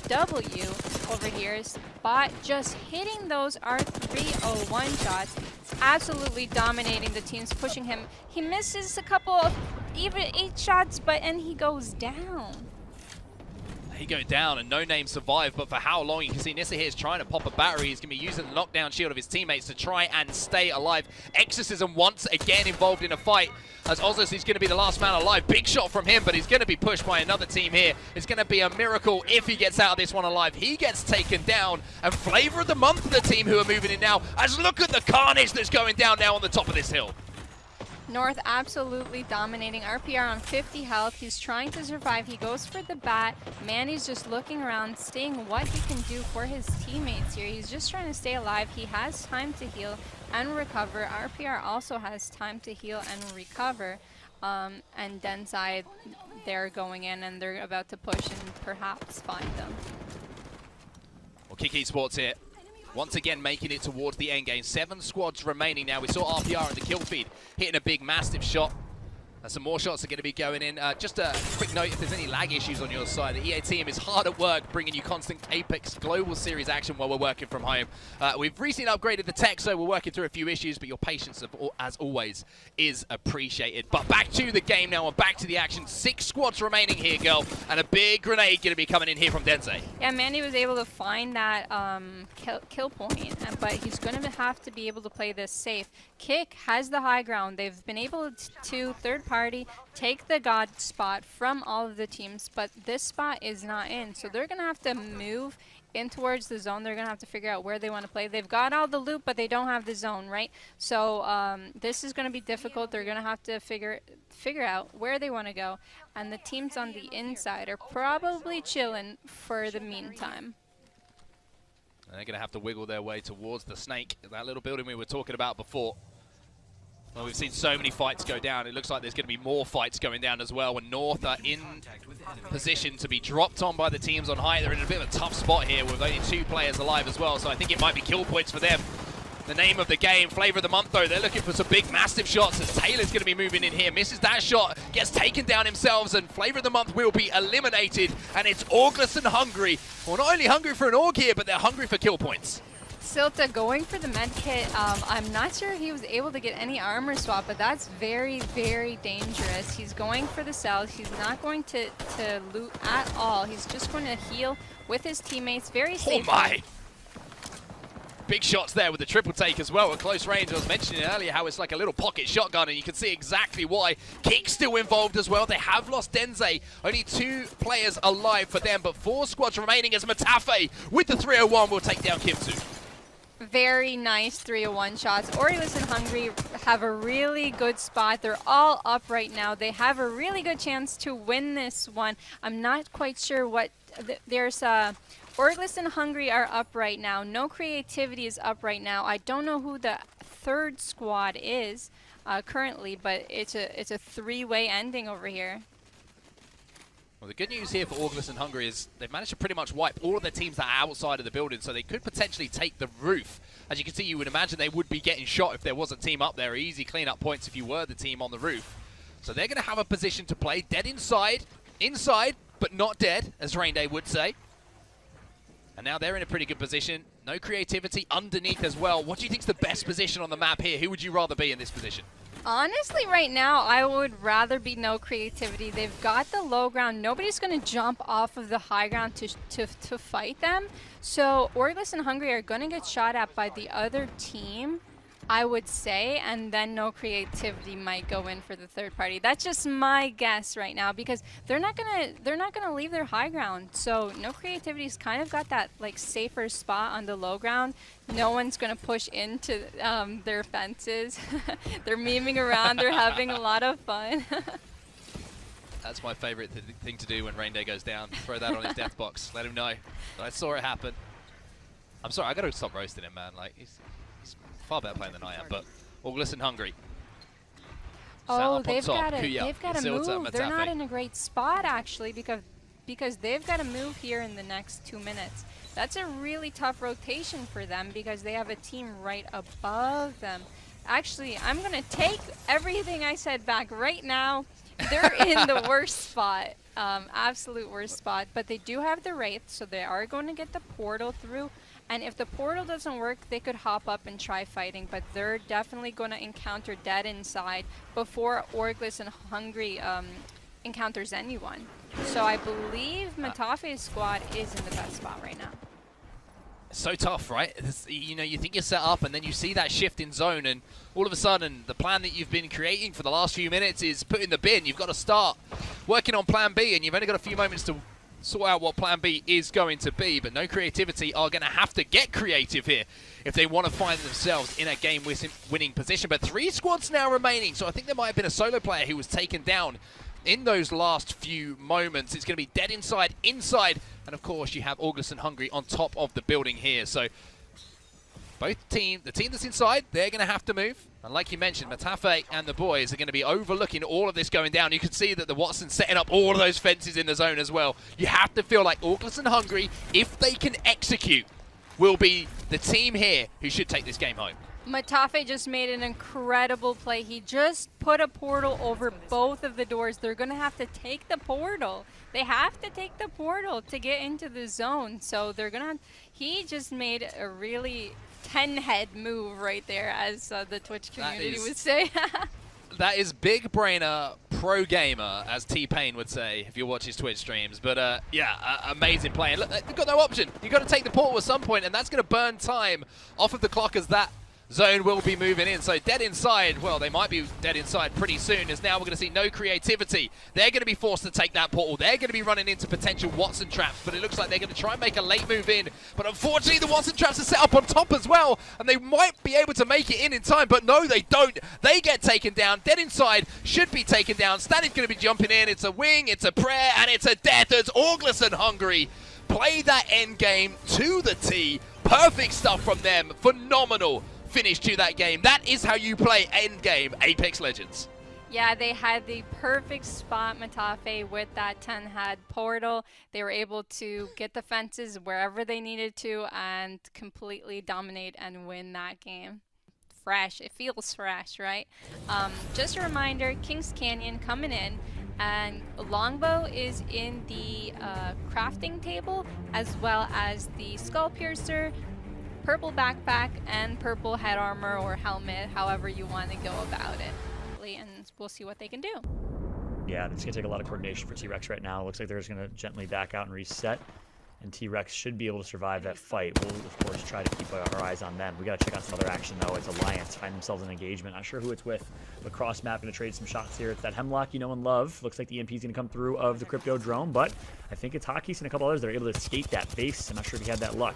W over here. Spot just hitting those R301 shots, absolutely dominating the teams, pushing him. He misses a couple of even 8 shots, and he goes down. He go down, and No Name survived, but for how long? You can see Nissa here is trying to pop a battery. He's going to be using the knockdown shield of his teammates to try and stay alive. Exorcism once again involved in a fight, as Ozus is going to be the last man alive. Big shot from him, but he's going to be pushed by another team here. It's going to be a miracle if he gets out of this one alive. He gets taken down, and flavor of the month for the team who are moving in now, as look at the carnage that's going down now on the top of this hill. North absolutely dominating. RPR on 50 health. He's trying to survive. He goes for the bat. Manny's just looking around, seeing what he can do for his teammates here. He's just trying to stay alive. He has time to heal and recover. RPR also has time to heal and recover. And Denside, they're going in and they're about to push and perhaps find them. Well, Kick Esports here once again making it towards the end game. 7 squads remaining now. We saw RPR in the kill feed hitting a big, massive shot. And some more shots are going to be going in. Just a quick note, if there's any lag issues on your side, the EA team is hard at work bringing you constant Apex Global Series action while we're working from home. We've recently upgraded the tech, so we're working through a few issues, but your patience, as always, is appreciated. But back to the game now and back to the action. 6 squads remaining here, girl, and a big grenade going to be coming in here from Denze. Yeah, Mandy was able to find that kill point, but he's going to have to be able to play this safe. Kick has the high ground. They've been able to third party take the god spot from all of the teams, but this spot is not in, so they're gonna have to move in towards the zone. They're gonna have to figure out where they want to play. They've got all the loot, but they don't have the zone, right? So this is gonna be difficult. They're gonna have to figure out where they want to go, and the teams on the inside are probably chilling for the meantime. And they're gonna have to wiggle their way towards the snake, that little building we were talking about before. Well, we've seen so many fights go down. It looks like there's going to be more fights going down as well. When North are in position to be dropped on by the teams on high, they're in a bit of a tough spot here with only 2 players alive as well. So I think it might be kill points for them. The name of the game, flavor of the month though, they're looking for some big, massive shots as Taylor's going to be moving in here. Misses that shot, gets taken down himself, and flavor of the month will be eliminated. And it's August and hungry. Well, not only hungry for an AUG here, but they're hungry for kill points. Silta going for the med kit. I'm not sure he was able to get any armor swap, but that's very, very dangerous. He's going for the cells. He's not going to loot at all. He's just going to heal with his teammates very safely. Oh my! Big shots there with the triple take as well at close range. I was mentioning earlier how it's like a little pocket shotgun, and you can see exactly why. Kick's still involved as well. They have lost Denze. Only 2 players alive for them, but 4 squads remaining as Matafe with the 301 will take down Kimtsu. Very nice 301 shots. Orioles and Hungry have a really good spot. They're all up right now. They have a really good chance to win this one. I'm not quite sure what... There's Orioles and Hungry are up right now. No Creativity is up right now. I don't know who the 3rd squad is currently, but it's a 3-way ending over here. Well, the good news here for August and Hungry is they've managed to pretty much wipe all of their teams that are outside of the building, so they could potentially take the roof. As you can see, you would imagine they would be getting shot if there was a team up there. Easy clean-up points if you were the team on the roof. So they're going to have a position to play. Dead inside, but not dead, as Rainday would say. And now they're in a pretty good position. No Creativity underneath as well. What do you think is the best position on the map here? Who would you rather be in this position? Honestly, right now, I would rather be No Creativity. They've got the low ground. Nobody's going to jump off of the high ground to fight them. So Orioles and Hungry are going to get shot at by the other team, I would say, and then No Creativity might go in for the third party. That's just my guess right now, because they're not gonna leave their high ground. So No Creativity's kind of got that like safer spot on the low ground. No one's gonna push into their fences. They're memeing around. They're having a lot of fun. That's my favorite thing to do when Rainday goes down. Throw that on his death box. Let him know that I saw it happen. I'm sorry, I gotta stop roasting him, man. Like he's far better playing than I am, but August and Hungry. Oh, they've got to move. They're not in a great spot, actually, because they've got to move here in the next 2 minutes. That's a really tough rotation for them because they have a team right above them. Actually, I'm going to take everything I said back right now. They're in the worst spot, absolute worst spot, but they do have the Wraith, so they are going to get the portal through. And if the portal doesn't work, they could hop up and try fighting, but they're definitely going to encounter Dead inside before Orglis and Hungry encounters anyone. So I believe Matafe's squad is in the best spot right now. So tough, right? You know, you think you're set up and then you see that shift in zone and all of a sudden the plan that you've been creating for the last few minutes is put in the bin. You've got to start working on plan B and you've only got a few moments to sort out what plan B is going to be, but No Creativity are going to have to get creative here if they want to find themselves in a game-winning position. But 3 squads now remaining, so I think there might have been a solo player who was taken down in those last few moments. It's going to be Dead inside, and of course you have August and Hungry on top of the building here. So both the team that's inside, they're going to have to move. And like you mentioned, Matafe and the boys are going to be overlooking all of this going down. You can see that the Watson's setting up all of those fences in the zone as well. You have to feel like August and Hungry, if they can execute, will be the team here who should take this game home. Matafe just made an incredible play. He just put a portal over both of the doors. They're going to have to take the portal. They have to take the portal to get into the zone. So they're going to... He just made a really 10-head move right there, as the Twitch community would say. That is big brainer pro gamer, as T-Pain would say if you watch his Twitch streams. But yeah, amazing play. And look, they've got no option. You've got to take the portal at some point, and that's going to burn time off of the clock as that zone will be moving in. So dead inside, well, they might be dead inside pretty soon, as now we're going to see no creativity. They're going to be forced to take that portal. They're going to be running into potential Watson traps, but it looks like they're going to try and make a late move in. But unfortunately, the Watson traps are set up on top as well, and they might be able to make it in time, but no, they don't. They get taken down. Dead inside should be taken down. Stanny's going to be jumping in. It's a wing, it's a prayer, and it's a death as ALGS and Hungary play that end game to the T. Perfect stuff from them. Phenomenal finish to that game. That is how you play end game Apex Legends. Yeah, they had the perfect spot, Matafe, with that 10-head portal. They were able to get the fences wherever they needed to and completely dominate and win that game. Fresh. It feels fresh, right? Just a reminder, Kings Canyon coming in, and Longbow is in the crafting table, as well as the Skull Piercer, purple backpack, and purple head armor or helmet, however you want to go about it. And we'll see what they can do. Yeah, it's going to take a lot of coordination for T-Rex right now. It looks like they're just going to gently back out and reset. And T-Rex should be able to survive that fight. We'll, of course, try to keep our eyes on them. We got to check out some other action, though. It's Alliance. Find themselves an engagement. Not sure who it's with. But cross-map going to trade some shots here. It's that Hemlock you know and love. Looks like the EMP is going to come through of the Crypto drone. But I think it's Hockeys and a couple others that are able to escape that base. I'm not sure if he had that luck.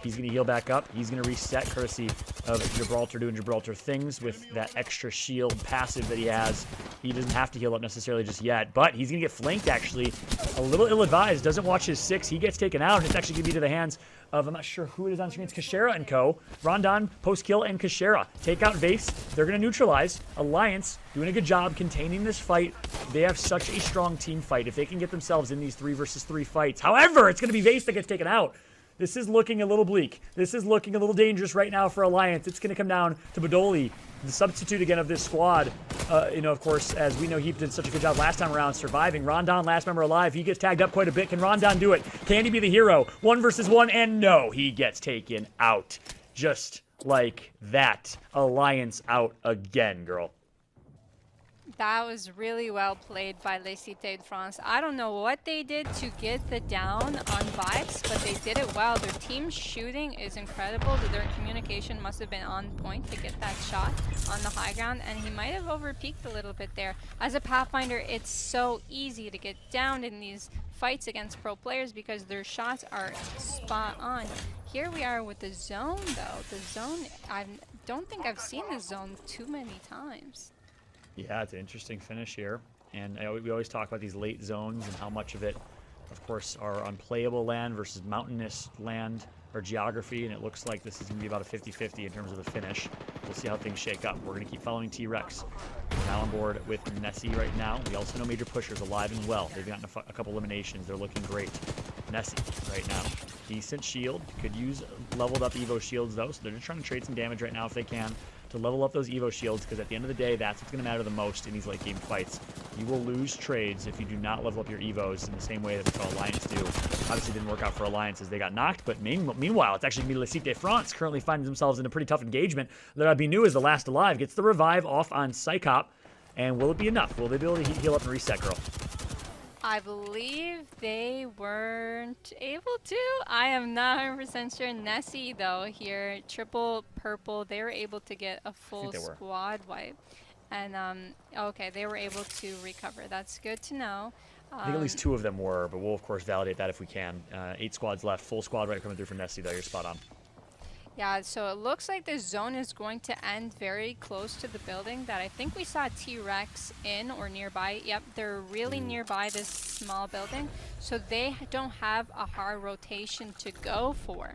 He's going to heal back up. He's going to reset, courtesy of Gibraltar doing Gibraltar things with that extra shield passive that he has. He doesn't have to heal up necessarily just yet, but he's going to get flanked, actually. A little ill-advised. Doesn't watch his 6. He gets taken out, and it's actually going to be to the hands of, I'm not sure who it is on screen. It's Kashera and co. Rondon, post-kill, and Kashera. Take out Vase. They're going to neutralize. Alliance doing a good job containing this fight. They have such a strong team fight if they can get themselves in these 3 versus 3 fights. However, it's going to be Vase that gets taken out. This is looking a little bleak. This is looking a little dangerous right now for Alliance. It's going to come down to Badoli, the substitute again of this squad. Of course, as we know, he did such a good job last time around surviving. Rondon, last member alive. He gets tagged up quite a bit. Can Rondon do it? Can he be the hero? 1 versus 1, and no, he gets taken out. Just like that. Alliance out again, girl. That was really well played by Les Cités de France. I don't know what they did to get the down on Vibes, but they did it well. Their team shooting is incredible. Their communication must have been on point to get that shot on the high ground, and he might have overpeaked a little bit there. As a Pathfinder, it's so easy to get down in these fights against pro players because their shots are spot on. Here we are with the zone, though. The zone, I don't think I've seen the zone too many times. Yeah, it's an interesting finish here. And we always talk about these late zones and how much of it, of course, are unplayable land versus mountainous land or geography. And it looks like this is going to be about a 50-50 in terms of the finish. We'll see how things shake up. We're going to keep following T-Rex. Now on board with Nessie right now. We also know Major Pusher's alive and well. They've gotten a couple eliminations. They're looking great. Nessie right now. Decent shield. Could use leveled up Evo shields, though. So they're just trying to trade some damage right now if they can, to level up those Evo shields, because at the end of the day, that's what's going to matter the most in these late game fights. You will lose trades if you do not level up your Evos in the same way that we saw Alliance do. Obviously didn't work out for Alliance as they got knocked, but meanwhile, it's actually Les Cités de France currently finding themselves in a pretty tough engagement. Lerabinu is the last alive, gets the revive off on Psychop, and will it be enough? Will they be able to heal up and reset, girl? I believe they weren't able to. I am not 100% sure. Nessie, though, here, triple purple, they were able to get a full squad wipe. And, okay, they were able to recover. That's good to know. I think at least 2 of them were, but we'll, of course, validate that if we can. 8 squads left. Full squad wipe coming through for Nessie, though. You're spot on. Yeah, so it looks like the zone is going to end very close to the building that I think we saw T-Rex in or nearby. Yep, they're really nearby this small building, so they don't have a hard rotation to go for.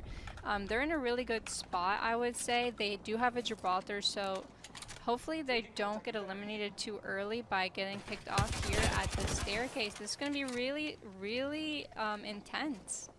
They're in a really good spot, I would say. They do have a Gibraltar, so hopefully they don't get eliminated too early by getting picked off here at the staircase. This is going to be really, really intense.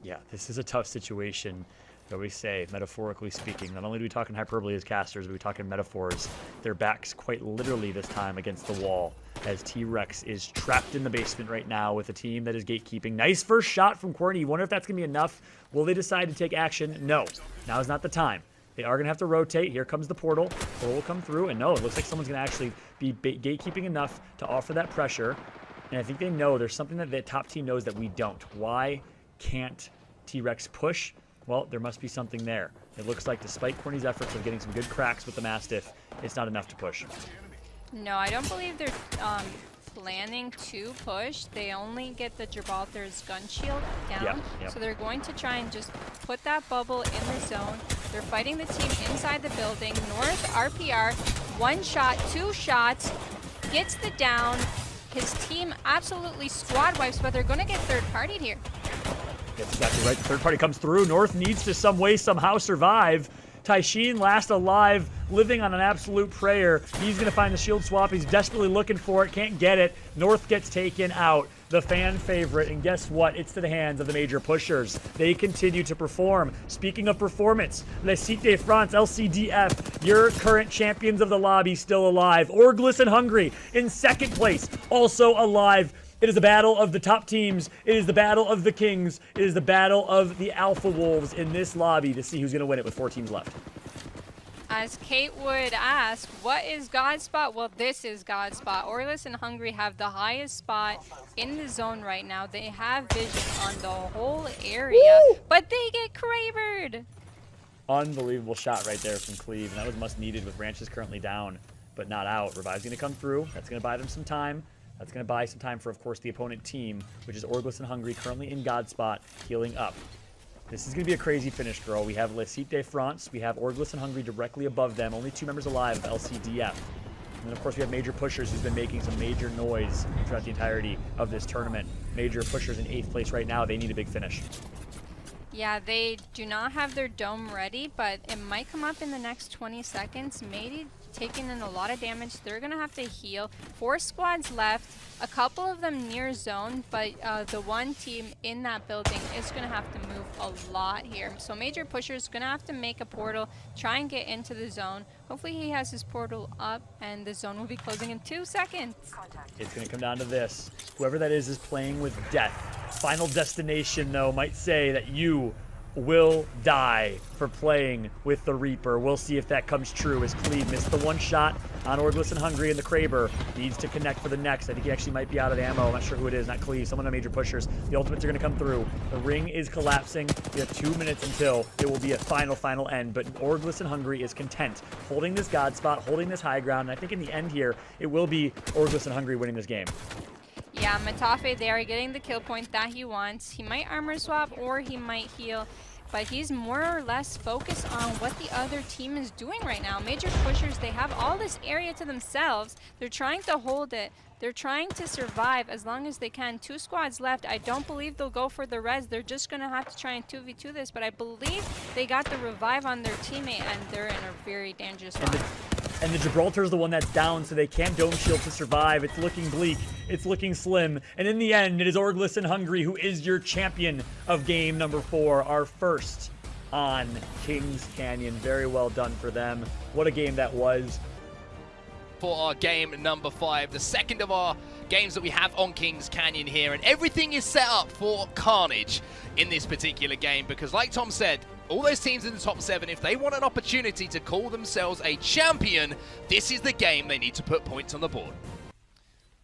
Yeah, this is a tough situation. We always say, metaphorically speaking, not only do we talk in hyperbole as casters, but we talk in metaphors. Their backs quite literally this time against the wall, as T-Rex is trapped in the basement right now with a team that is gatekeeping. Nice first shot from Courtney. You wonder if that's going to be enough. Will they decide to take action? No. Now is not the time. They are going to have to rotate. Here comes the portal. Portal will come through, and no, it looks like someone's going to actually be gatekeeping enough to offer that pressure. And I think they know there's something that the top team knows that we don't. Why can't T-Rex push? Well, there must be something there. It looks like despite Courtney's efforts of getting some good cracks with the Mastiff, it's not enough to push. No, I don't believe they're planning to push. They only get the Gibraltar's gun shield down. Yeah. So they're going to try and just put that bubble in the zone. They're fighting the team inside the building. North RPR, 1 shot, 2 shots, gets the down. His team absolutely squad wipes, but they're going to get third-partied here. That's exactly right. The third party comes through. North needs to some way, somehow survive. Taishin last alive, living on an absolute prayer. He's going to find the shield swap. He's desperately looking for it. Can't get it. North gets taken out. The fan favorite. And guess what? It's to the hands of the major pushers. They continue to perform. Speaking of performance, Les Cités France, LCDF, your current champions of the lobby still alive. Orgless and Hungry in second place, also alive. It is the battle of the top teams. It is the battle of the kings. It is the battle of the alpha wolves in this lobby to see who's going to win it with 4 teams left. As Kate would ask, what is God's spot? Well, this is God's spot. Orgless and Hungry have the highest spot in the zone right now. They have vision on the whole area, but they get cravered. Unbelievable shot right there from Cleve, and that was much needed with Branches currently down, but not out. Revive's going to come through. That's going to buy them some time. That's going to buy some time for, of course, the opponent team, which is Orgless and Hungry, currently in God's spot, healing up. This is going to be a crazy finish, girl. We have Les Cités France. We have Orgless and Hungry directly above them. Only 2 members alive of LCDF. And then, of course, we have Major Pushers, who's been making some major noise throughout the entirety of this tournament. Major Pushers in 8th place right now. They need a big finish. Yeah, they do not have their dome ready, but it might come up in the next 20 seconds. Maybe taking in a lot of damage. They're going to have to heal. 4 squads left, a couple of them near zone, but the one team in that building is going to have to move a lot here. So Major Pusher is going to have to make a portal, try and get into the zone. Hopefully he has his portal up, and the zone will be closing in 2 seconds. It's going to come down to this. Whoever that is playing with death. Final Destination, though, might say that you will die for playing with the Reaper. We'll see if that comes true as Cleve missed the 1 shot on Orgless and Hungry, and the Kraber needs to connect for the next. I think he actually might be out of ammo. I'm not sure who it is, not Cleve. Someone on Major Pushers. The ultimates are going to come through. The ring is collapsing. We have 2 minutes until it will be a final end, but Orgless and Hungry is content, holding this God spot, holding this high ground, and I think in the end here, it will be Orgless and Hungry winning this game. Yeah, Matafe, they are getting the kill point that he wants. He might armor swap or he might heal, but he's more or less focused on what the other team is doing right now. Major Pushers, they have all this area to themselves. They're trying to hold it. They're trying to survive as long as they can. 2 squads left. I don't believe they'll go for the res. They're just going to have to try and 2v2 this, but I believe they got the revive on their teammate, and they're in a very dangerous spot. And the Gibraltar's the one that's down, so they can't dome shield to survive. It's looking bleak. It's looking slim. And in the end, it is Orgless and Hungry who is your champion of game number 4, our first on Kings Canyon. Very well done for them. What a game that was. For our game number 5, the second of our games that we have on Kings Canyon here, and everything is set up for carnage in this particular game, because like Tom said, all those teams in the top 7, if they want an opportunity to call themselves a champion, this is the game they need to put points on the board.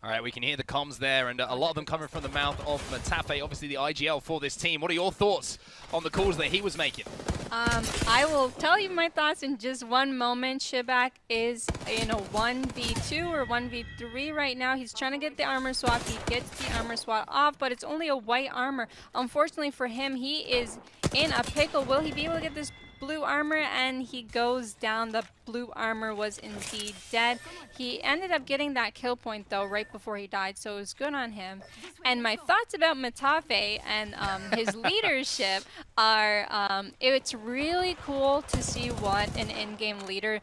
All right, we can hear the comms there, and a lot of them coming from the mouth of Matafe, obviously the IGL for this team. What are your thoughts on the calls that he was making? I will tell you my thoughts in just one moment. Shibak is in a 1v2 or 1v3 right now. He's trying to get the armor swap. He gets the armor swap off, but it's only a white armor. Unfortunately for him, he is in a pickle. Will he be able to get this blue armor? And he goes down. The blue armor was indeed dead. He ended up getting that kill point though right before he died, so it was good on him. And my thoughts about Matafe and his leadership are it's really cool to see what an in-game leader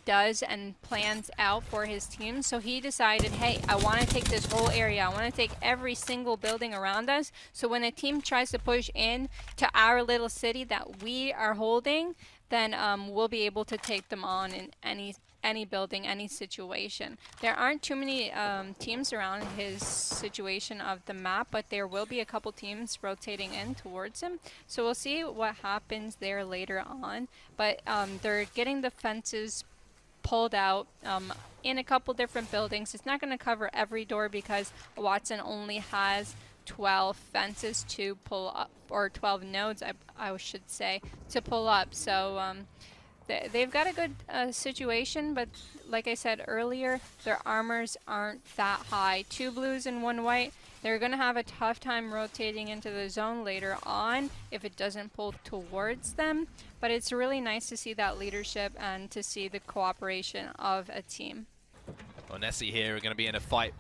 does and plans out for his team. So he decided, hey, I want to take this whole area. I want to take every single building around us. So when a team tries to push in to our little city that we are holding, then we'll be able to take them on in any building, any situation. There aren't too many teams around his situation of the map, but there will be a couple teams rotating in towards him. So we'll see what happens there later on. But they're getting the fences pulled out in a couple different buildings. It's not going to cover every door because Watson only has 12 fences to pull up, or 12 nodes, I should say, to pull up. So they've got a good situation, but like I said earlier, their armors aren't that high. 2 blues and 1 white. They're going to have a tough time rotating into the zone later on if it doesn't pull towards them. But it's really nice to see that leadership and to see the cooperation of a team. Well, Nessie here are going to be in a fight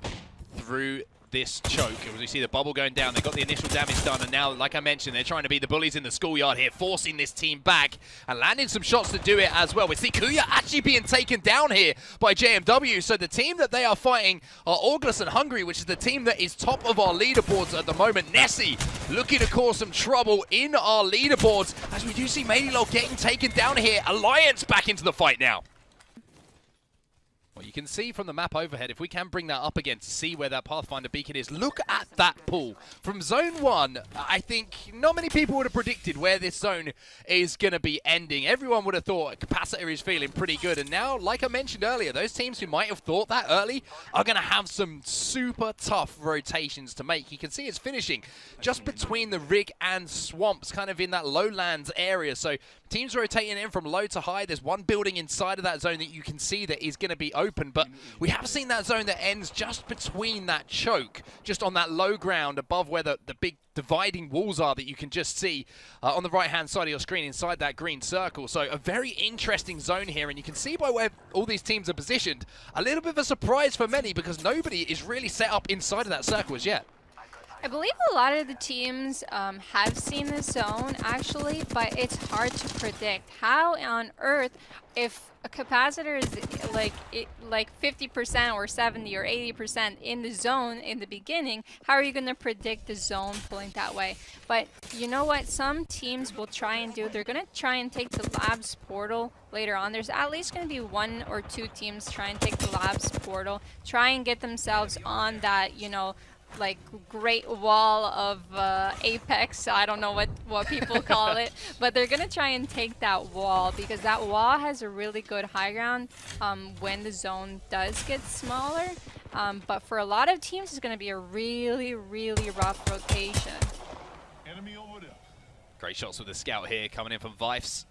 through this choke. As we see the bubble going down, they got the initial damage done, and now, like I mentioned, they're trying to be the bullies in the schoolyard here, forcing this team back and landing some shots to do it as well. We see Kuya actually being taken down here by JMW, so the team that they are fighting are August and Hungry, which is the team that is top of our leaderboards at the moment. Nessie looking to cause some trouble in our leaderboards, as we do see Melilog getting taken down here. Alliance back into the fight now. Well, you can see from the map overhead, if we can bring that up again to see where that Pathfinder beacon is, look at that pool. From Zone 1, I think not many people would have predicted where this zone is going to be ending. Everyone would have thought Capacitor is feeling pretty good. And now, like I mentioned earlier, those teams who might have thought that early are going to have some super tough rotations to make. You can see it's finishing just between the rig and swamps, kind of in that lowlands area. So teams rotating in from low to high. There's one building inside of that zone that you can see that is going to be open, but we have seen that zone that ends just between that choke, just on that low ground above where the big dividing walls are that you can just see on the right-hand side of your screen inside that green circle. So a very interesting zone here, and you can see by where all these teams are positioned, a little bit of a surprise for many because nobody is really set up inside of that circle as yet. I believe a lot of the teams have seen this zone, actually, but it's hard to predict. How on earth, if a capacitor is like 50% or 70 or 80% in the zone in the beginning, how are you going to predict the zone pulling that way? But you know what? Some teams will try and do, they're going to try and take the labs portal later on. There's at least going to be 1 or 2 teams try and take the labs portal, try and get themselves on that, you know, like great wall of Apex. I don't know what people call it, but they're gonna try and take that wall because that wall has a really good high ground when the zone does get smaller. But for a lot of teams, it's gonna be a really, really rough rotation. Enemy over there. Great shots with the scout here coming in from Vifes.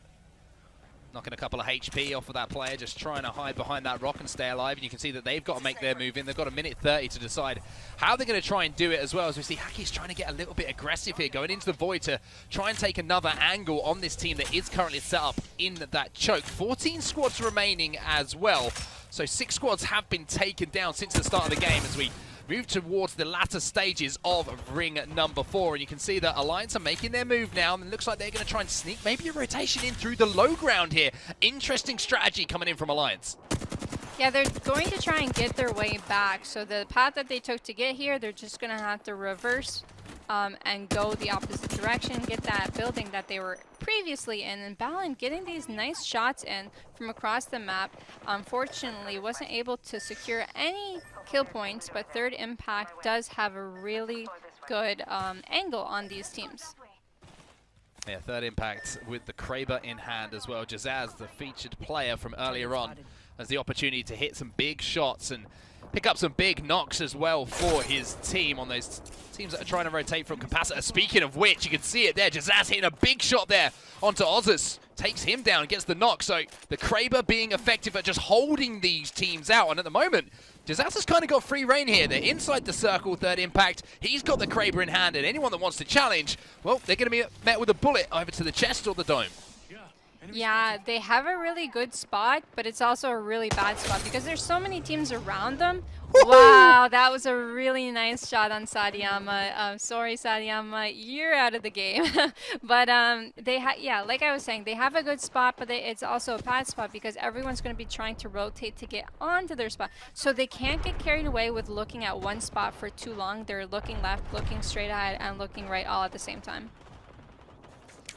Knocking a couple of HP off of that player, just trying to hide behind that rock and stay alive. And you can see that they've got to make their move in. They've got 1:30 to decide how they're going to try and do it as well. As we see Haki's trying to get a little bit aggressive here, going into the void to try and take another angle on this team that is currently set up in that choke. 14 squads remaining as well. So 6 squads have been taken down since the start of the game as we move towards the latter stages of ring number 4. And you can see that Alliance are making their move now, and it looks like they're going to try and sneak maybe a rotation in through the low ground here. Interesting strategy coming in from Alliance. Yeah, they're going to try and get their way back. So the path that they took to get here, they're just going to have to reverse and go the opposite direction, get that building that they were previously in. And Balan getting these nice shots in from across the map. Unfortunately, wasn't able to secure any kill points, but Third Impact does have a really good angle on these teams. Yeah, Third Impact with the Kraber in hand as well. Jazaz, the featured player from earlier on, has the opportunity to hit some big shots and pick up some big knocks as well for his team on those teams that are trying to rotate from Capacitor. Speaking of which, you can see it there. Jazaz hitting a big shot there onto Ozus. Takes him down, gets the knock. So the Kraber being effective at just holding these teams out. And at the moment, Jazaz has kind of got free reign here. They're inside the circle, Third Impact. He's got the Kraber in hand, and anyone that wants to challenge, well, they're going to be met with a bullet either to the chest or the dome. Yeah, they have a really good spot, but it's also a really bad spot because there's so many teams around them. Wow, that was a really nice shot on Sadiyama. Sorry, Sadiyama, you're out of the game. But yeah, like I was saying, they have a good spot, but it's also a bad spot because everyone's going to be trying to rotate to get onto their spot. So they can't get carried away with looking at one spot for too long. They're looking left, looking straight ahead, and looking right all at the same time.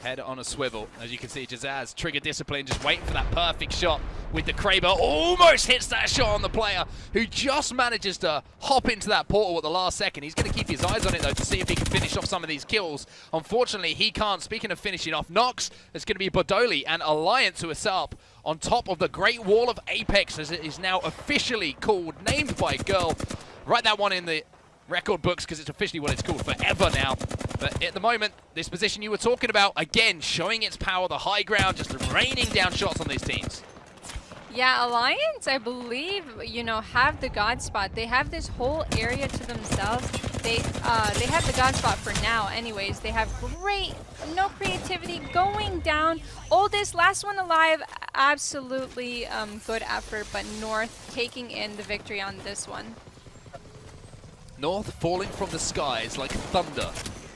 Head on a swivel. As you can see, Jazaz, trigger discipline, just waiting for that perfect shot with the Kraber. Almost hits that shot on the player who just manages to hop into that portal at the last second. He's going to keep his eyes on it, though, to see if he can finish off some of these kills. Unfortunately, he can't. Speaking of finishing off Nox, it's going to be Bodoli and Alliance who are set up on top of the Great Wall of Apex, as it is now officially called, named by Girl. Write that one in the record books because it's officially what it's called forever now. But at the moment, this position you were talking about, again, showing its power, the high ground, just raining down shots on these teams. Yeah, Alliance, I believe, have the God spot. They have this whole area to themselves. They have the God spot for now anyways. They have no creativity going down. Oldest, last one alive, absolutely good effort, but North taking in the victory on this one. North falling from the skies like thunder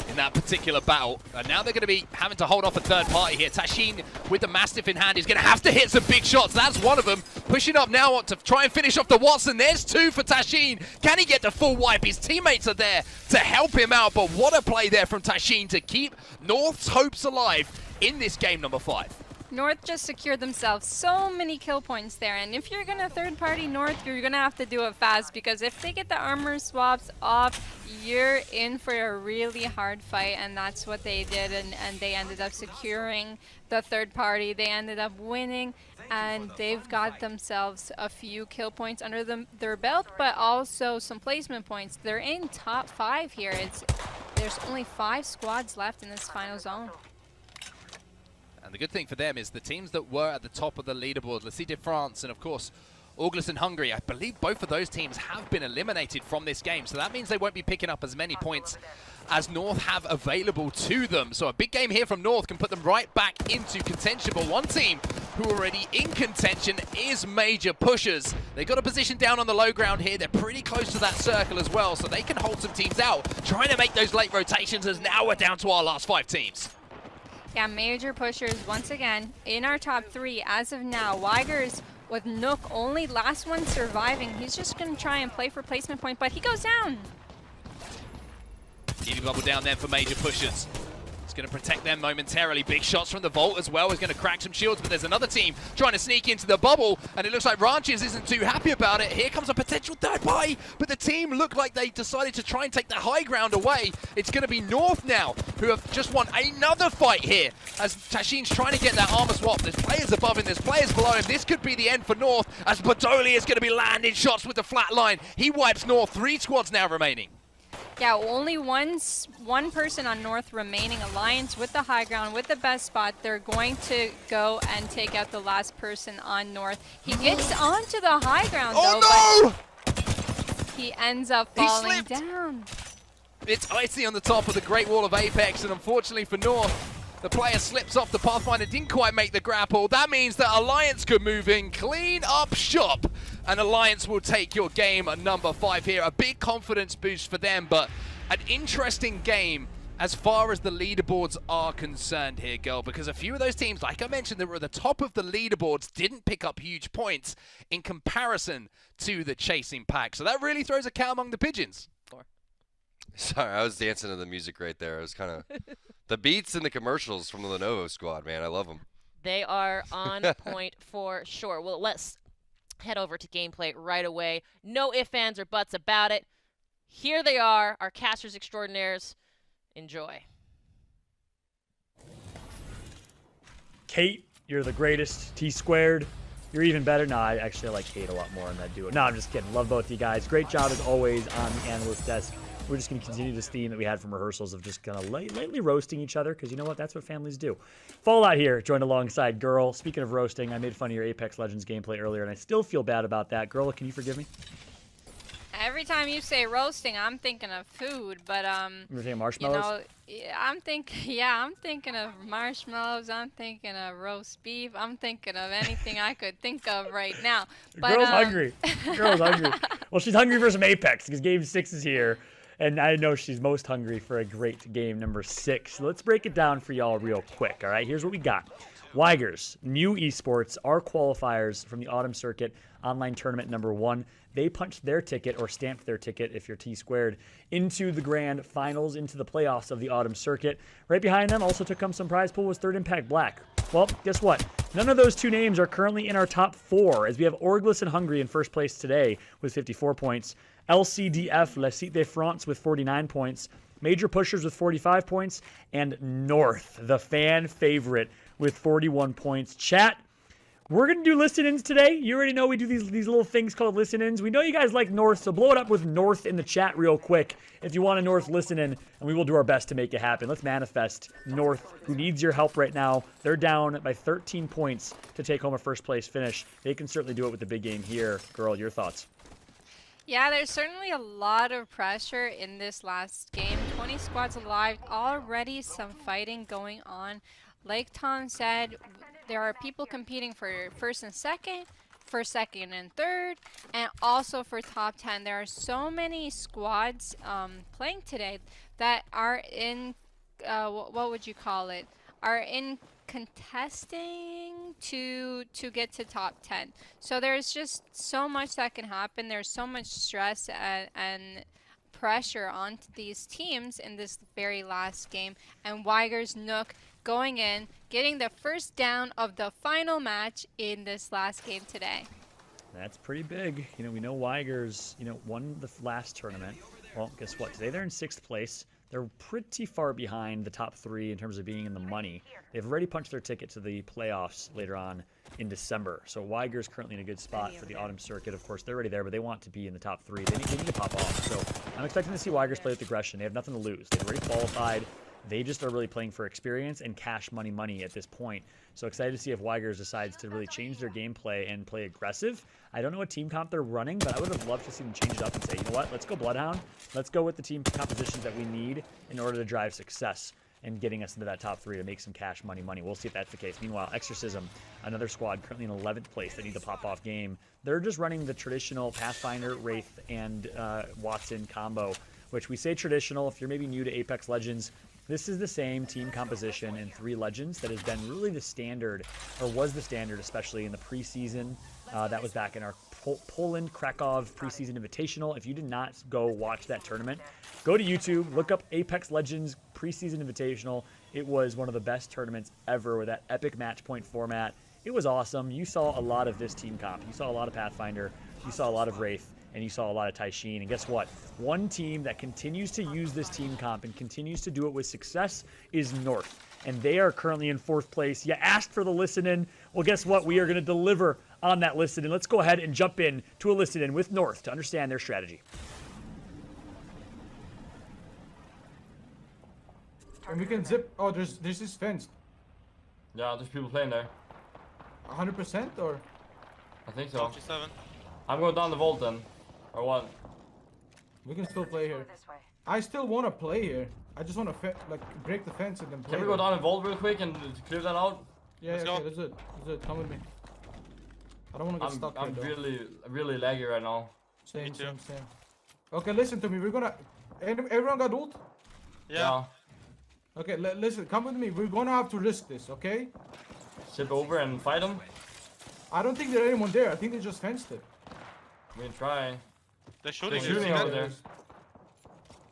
in that particular battle. And now they're going to be having to hold off a third party here. Tashin with the Mastiff in hand is going to have to hit some big shots. That's one of them. Pushing up now to try and finish off the Watson. There's two for Tashin. Can he get the full wipe? His teammates are there to help him out. But what a play there from Tashin to keep North's hopes alive in this game number 5. North just secured themselves so many kill points there, and if you're gonna third party North, you're gonna have to do it fast, because if they get the armor swaps off, you're in for a really hard fight, and that's what they did, and they ended up securing the third party. They ended up winning, and they've got themselves a few kill points under their belt, but also some placement points. They're in top 5 here. There's only 5 squads left in this final zone. And the good thing for them is the teams that were at the top of the leaderboard, La Cité de France and, of course, ALGS and Hungary, I believe both of those teams have been eliminated from this game. So that means they won't be picking up as many points as North have available to them. So a big game here from North can put them right back into contention. But one team who are already in contention is Major Pushers. They got a position down on the low ground here. They're pretty close to that circle as well, so they can hold some teams out, trying to make those late rotations, as now we're down to our last 5 teams. Yeah, Major Pushers, once again, in our top 3 as of now. Weigers with Nook, only last one surviving. He's just going to try and play for placement point, but he goes down. Easy bubble down there for Major Pushers. It's going to protect them momentarily. Big shots from the Vault as well. Is going to crack some shields, but there's another team trying to sneak into the bubble, and it looks like Ranches isn't too happy about it. Here comes a potential third party, but the team look like they decided to try and take the high ground away. It's going to be North now, who have just won another fight here, as Tashin's trying to get that armor swap. There's players above him, there's players below him. This could be the end for North, as Bodoli is going to be landing shots with the flat line. He wipes North. 3 squads now remaining. Yeah, only one person on North remaining. Alliance with the high ground, with the best spot. They're going to go and take out the last person on North. He gets onto the high ground, though, but he ends up falling down. It's icy on the top of the Great Wall of Apex, and unfortunately for North, the player slips off the Pathfinder, didn't quite make the grapple. That means that Alliance could move in, clean up shop, and Alliance will take your game at number 5 here. A big confidence boost for them, but an interesting game as far as the leaderboards are concerned here, Girl, because a few of those teams, like I mentioned, that were at the top of the leaderboards didn't pick up huge points in comparison to the chasing pack. So that really throws a cow among the pigeons. Sorry, I was dancing to the music right there. I was kind of... The beats and the commercials from the Lenovo squad, man. I love them. They are on point for sure. Well, let's head over to gameplay right away. No ifs, ands, or buts about it. Here they are, our casters extraordinaires. Enjoy. Kate, you're the greatest. T-squared, you're even better. No, I like Kate a lot more in that duo. No, I'm just kidding. Love both you guys. Great job as always on the analyst desk. We're just going to continue this theme that we had from rehearsals of just kind of lightly roasting each other, because you know what? That's what families do. Fallout here, joined alongside Girl. Speaking of roasting, I made fun of your Apex Legends gameplay earlier, and I still feel bad about that. Girl, can you forgive me? every time you say roasting, I'm thinking of food, but You're saying you marshmallows? know, I'm thinking of marshmallows. I'm thinking of roast beef. I'm thinking of anything I could think of right now. But, Girl's hungry. Girl's hungry. Well, she's hungry for some Apex because game 6 is here. And I know she's most hungry for a great game number 6. So let's break it down for y'all real quick. All right, here's what we got. Weigers, new esports, are qualifiers from the Autumn Circuit online tournament number 1. They punched their ticket, or stamped their ticket if you're T-squared, into the grand finals, into the playoffs of the Autumn Circuit. Right behind them, also to come some prize pool, was Third Impact Black. Well, guess what? None of those 2 names are currently in our top 4, as we have Orgless and Hungry in first place today with 54 points. LCDF, Le Site de France, with 49 points. Major Pushers with 45 points. And North, the fan favorite, with 41 points. Chat, we're going to do listen-ins today. You already know we do these little things called listen-ins. We know you guys like North, so blow it up with North in the chat real quick if you want a North listen-in, and we will do our best to make it happen. Let's manifest North, who needs your help right now. They're down by 13 points to take home a first-place finish. They can certainly do it with the big game here. Girl, your thoughts? Yeah, there's certainly a lot of pressure in this last game. 20 squads alive, already some fighting going on. Like Tom said, there are people competing for first and second, for second and third, and also for top 10. There are so many squads playing today that are in, what would you call it, are in contesting to get to top 10. So there's just so much that can happen. There's so much stress and pressure on these teams in this very last game. And Weigers Nook going in, getting the first down of the final match in this last game today. That's pretty big. You know, we know Weigers, won the last tournament. Well, guess what? Today they're in 6th place. They're pretty far behind the top 3 in terms of being in the money. They've already punched their ticket to the playoffs later on in December. So Weigers currently in a good spot for the Autumn Circuit. Of course, they're already there, but they want to be in the top 3. They need to pop off. So I'm expecting to see Weigers play with aggression. They have nothing to lose. They've already qualified. They just are really playing for experience and cash money at this point. So excited to see if Weigers decides to really change their gameplay and play aggressive. I don't know what team comp they're running, but I would have loved to see them change it up and say, you know what, let's go Bloodhound. Let's go with the team compositions that we need in order to drive success and getting us into that top 3 to make some cash money. We'll see if that's the case. Meanwhile, Exorcism, another squad currently in 11th place that need to pop off game. They're just running the traditional Pathfinder, Wraith, and Watson combo, which we say traditional. If you're maybe new to Apex Legends, this is the same team composition in 3 Legends that has been really the standard, or was the standard, especially in the preseason. That was back in our Poland Krakow preseason invitational. If you did not go watch that tournament, go to YouTube, look up Apex Legends preseason invitational. It was one of the best tournaments ever with that epic match point format. It was awesome. You saw a lot of this team comp. You saw a lot of Pathfinder. You saw a lot of Wraith. And you saw a lot of Taishin. And guess what? One team that continues to use this team comp and continues to do it with success is North. And they are currently in 4th place. You asked for the listen-in. Well, guess what? We are going to deliver on that listen-in. Let's go ahead and jump in to a listen-in with North to understand their strategy. And we can zip. Oh, there's this fence. Yeah, there's people playing there. 100% or? I think so. 57. I'm going down the vault then. Or what? We can still play here. I still want to play here. I just want to break the fence and then play. Can we go down the vault real quick and clear that out? Yeah, Let's go. Okay, let's do it. Come with me. I don't want to get stuck I'm here, though. really laggy right now. Same. Okay, listen to me. We're gonna. Everyone got ult? Yeah. Okay, listen. Come with me. We're gonna have to risk this. Okay? Zip over and fight them. I don't think there's anyone there. I think they just fenced it. We can try. They're shooting. They're shooting over there.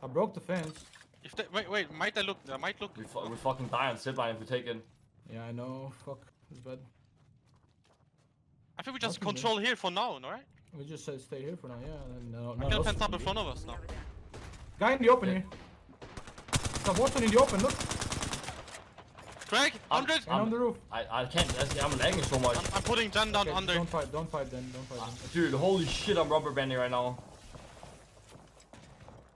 I broke the fence. If they, wait, might they look? They might look. We fucking die on zipline if we take it. Yeah, I know. Fuck. It's bad. I think we just Okay, control here for now, right? We just said stay here for now. Yeah. No. I can fence up in front of us now. Guy in the open here. Stop watching in the open. Look. Craig, 100. And on the roof. I can't. I'm lagging so much. I'm putting Jen down Okay, under. Don't fight then. Dude, holy shit, I'm rubber banding right now.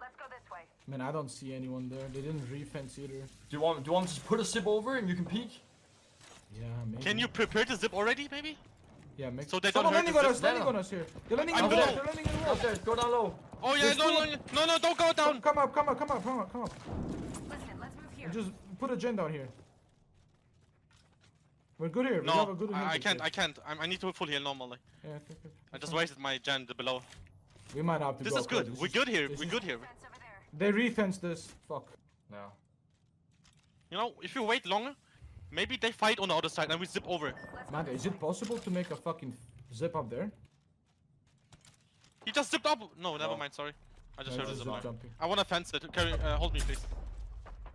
Let's go this way. Man, I don't see anyone there. They didn't re-fence either. Do you want me to just put a zip over and you can peek? Yeah, maybe. Can you prepare the zip already, maybe? Yeah, make. So they Someone don't hurt landing the on us. zip. Landing on us here. They're landing in I'm the low. wall. They're landing in the wall. Upstairs, go down low. Oh yeah, There's no, don't go down. Come up. Listen, let's move here. And just put a gen down here. We're good here. We have a No, good I inhibitor. can't. I need to full heal normally. Yeah, okay. I just wasted my gen below. We might have to This go is good. across. We're good here. We're good here. Fence over there. They refence this. Fuck. No. You know, if you wait longer, maybe they fight on the other side and we zip over. Man, is it possible to make a fucking zip up there? He just zipped up. No, never No. mind. Sorry. I just No, heard it's a just zip. jumping. I wanna fence it. Carry, hold me, please.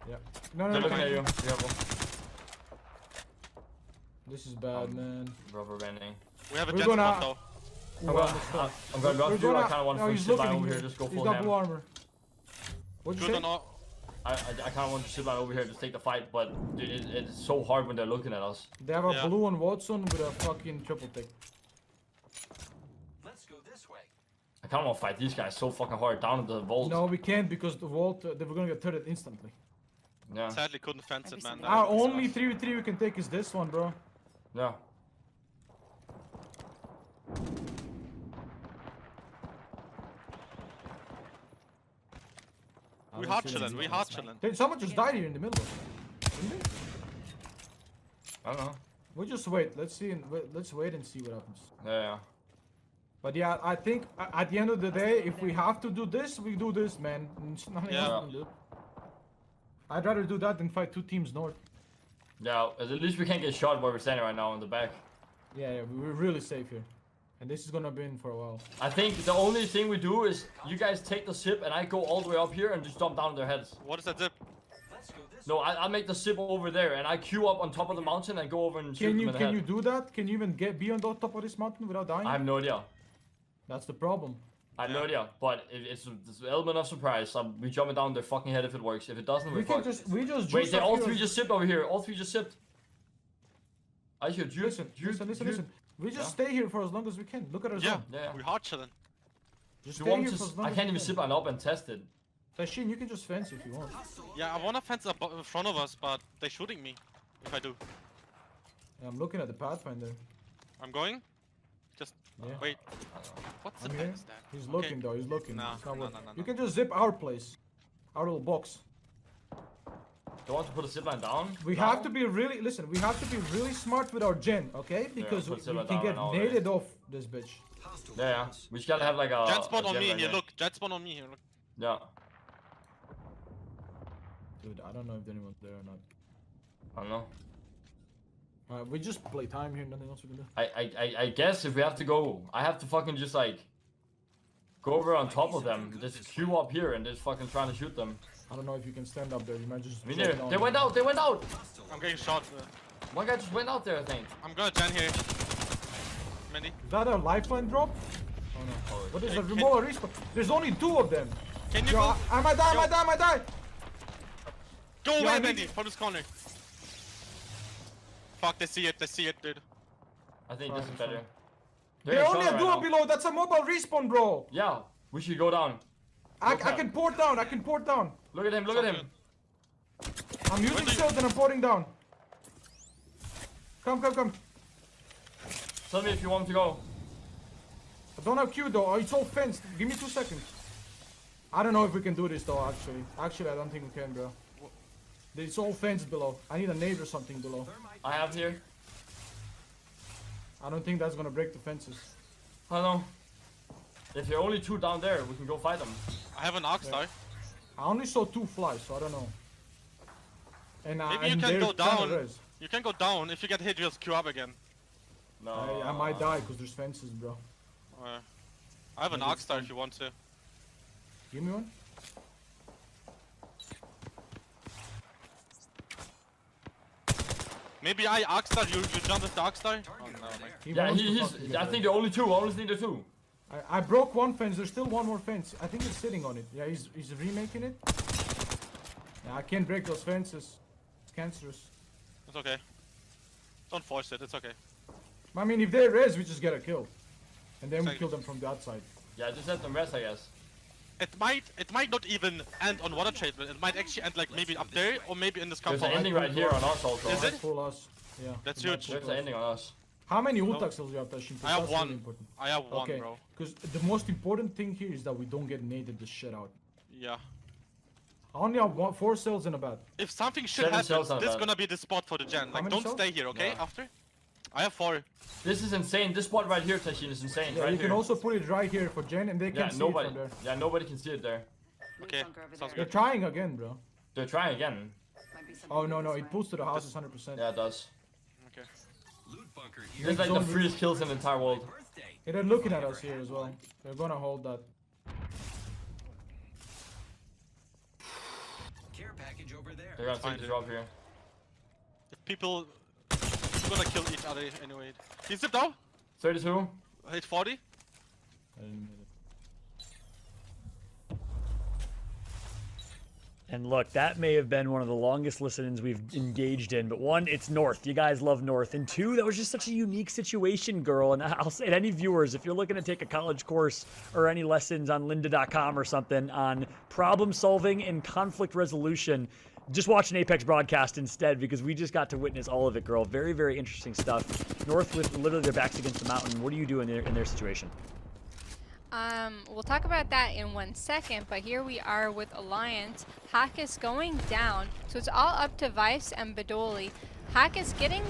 Yeah. No, They're no, looking at no. you. Be careful. This is bad, man. Rubber banding. We have a We're jet gonna- spot though. I'm going to go through. I kind of want no, to he's zip line looking over here. here. Just go He's full got ham. blue armor. What'd you Good say? or not? I kind of want to zip line over here to take the fight, but dude, it's so hard when they're looking at us. They have a Yeah. blue on Watson with a fucking triple tick. I kind of want to fight these guys so fucking hard down at the vault. No, we can't because the vault, they were gonna get turret instantly. Yeah. Sadly, couldn't fence it, man. Our only 3v3 we can take is this one, bro. Yeah. I We don't hard see chilling. them. We hard chilling. Hey, someone just died here in the middle. Didn't they? I don't know. We'll just wait. Let's see. Let's wait and see what happens. Yeah. But yeah, I think at the end of the day, if we have to do this, we do this, man. There's nothing Yeah. else we can do. I'd rather do that than fight two teams north. Yeah. At least we can't get shot where we're standing right now in the back. Yeah, we're really safe here. And this is gonna be in for a while. I think the only thing we do is you guys take the zip and I go all the way up here and just jump down on their heads. What is that zip? No, I make the zip over there and I queue up on top of the mountain and go over and shoot Can them you in the can head. you do that? Can you even be on the top of this mountain without dying? I have no idea. That's the problem. I have no idea, but it's an element of surprise. We jumping down their fucking head if it works. If it doesn't, We we're can fucked. we just Wait, juice they up all here. three just zipped over here. All three just zipped. I hear juice. Listen. We just stay here for as long as we can. Look at us Yeah, all. Yeah. we hard chilling. Just You stay want here to for as long I as can't we even zip line up and test it. Tashin, you can just fence if you want. Yeah, I wanna fence up in front of us, but they're shooting me. If I do, Yeah, I'm looking at the Pathfinder. I'm going. Just Yeah. wait. What's the I'm here. is that? He's Okay. looking though, he's looking. No, It's not no, working. no, no, You no. can just zip our place. Our little box. Do you want to put a zip line down? We now? have to be really, listen, we have to be really smart with our gen, okay? Because put we Zilla can down get and all naded off this bitch. Yeah. We just gotta have like a. Jet spawn a on jet me right here. here. Look, jet spawn on me here. Look. Yeah. Dude, I don't know if anyone's there or not. I don't know. Alright, we just play time here, nothing else we can do. I guess if we have to go, I have to fucking just like go over on top of them, just queue up here and just fucking trying to shoot them. I don't know if you can stand up there, you might just... I mean, drop they down. they went out, they went out! I'm getting shot. One guy just went out there, I think. I'm gonna gen here. Many. Is that a lifeline drop? Oh no. What is Hey, a can- remote respawn? There's only two of them. Can you Yo, go? I might die, I Yo. might die, I might die! Go Yo, I away, need- Bendy, from this corner. Fuck, they see it, dude. I think Fine, this is fine. better. They're getting only shot a right duo now. below, that's a mobile respawn, bro! Yeah, we should go down. I Look out. can port down, I can port down. Look at him, look at him. I'm using do you- shield and I'm porting down. Come. Tell me if you want him to go. I don't have Q though, it's all fenced. Give me 2 seconds. I don't know if we can do this though, actually. Actually, I don't think we can, bro. It's all fenced below. I need a nade or something below. I have here. I don't think that's gonna break the fences. I don't know. If you're only two down there, we can go fight them. I have an arc star. I only saw 2 flies, so I don't know. And Maybe you and can they're go kinda down. res. You can go down. If you get hit, just queue up again. No. I might die because there's fences, bro. I have an arc star if you want to. Give me one. Maybe I arc star. You jump with the arc star. Oh no, man. He Yeah, wants to he's. fucking get I res. think the only two. I only need the two. I broke one fence. There's still one more fence. I think he's sitting on it. Yeah, he's remaking it. Yeah, I can't break those fences. It's cancerous. It's okay. Don't force it. It's okay. I mean, if they res, we just get a kill, and then we Exactly. kill them from the outside. Yeah, just let them rest, I guess. It might not even end on water treatment. It might actually end like maybe up there or maybe in this There's compound. an ending right here on us also. Is it? Full us. Yeah. That's it might huge. pull There's us. an ending on us. How many ult axles do you have, Tashin? I have That's one. really important. I have one, Okay, bro. because the most important thing here is that we don't get naded the shit out. Yeah. I only have 4 cells in a bat. If something should 7 happen, cells on this is that. gonna be the spot for the gen. Like, many don't cells? stay here, okay? Yeah. After. I have 4. This is insane. This spot right here, Tashin, is insane. Yeah, right you here. can also put it right here for Jen, and they Yeah, can see nobody. it from there. Yeah, nobody can see it there. Okay, sounds They're good. trying again, bro. They're trying again. Oh no, it pulls to the houses 100%. Yeah, it does. Okay. There's like the freest kills in the entire world. Yeah, they're looking at us here as well. They're gonna hold that. They're gonna take the drop here. If people gonna kill each other anyway. He zipped out. 32. Hit 40. And look, that may have been one of the longest listen-ins we've engaged in, but one, it's North. You guys love North. And two, that was just such a unique situation, girl. And I'll say to any viewers, if you're looking to take a college course or any lessons on lynda.com or something on problem solving and conflict resolution, just watch an Apex broadcast instead, because we just got to witness all of it, girl. Very, very interesting stuff. North with literally their backs against the mountain. What do you do in their situation? We'll talk about that in 1 second, but here we are with Alliance. Hack is going down, so it's all up to Vice and Badoli. Hack is getting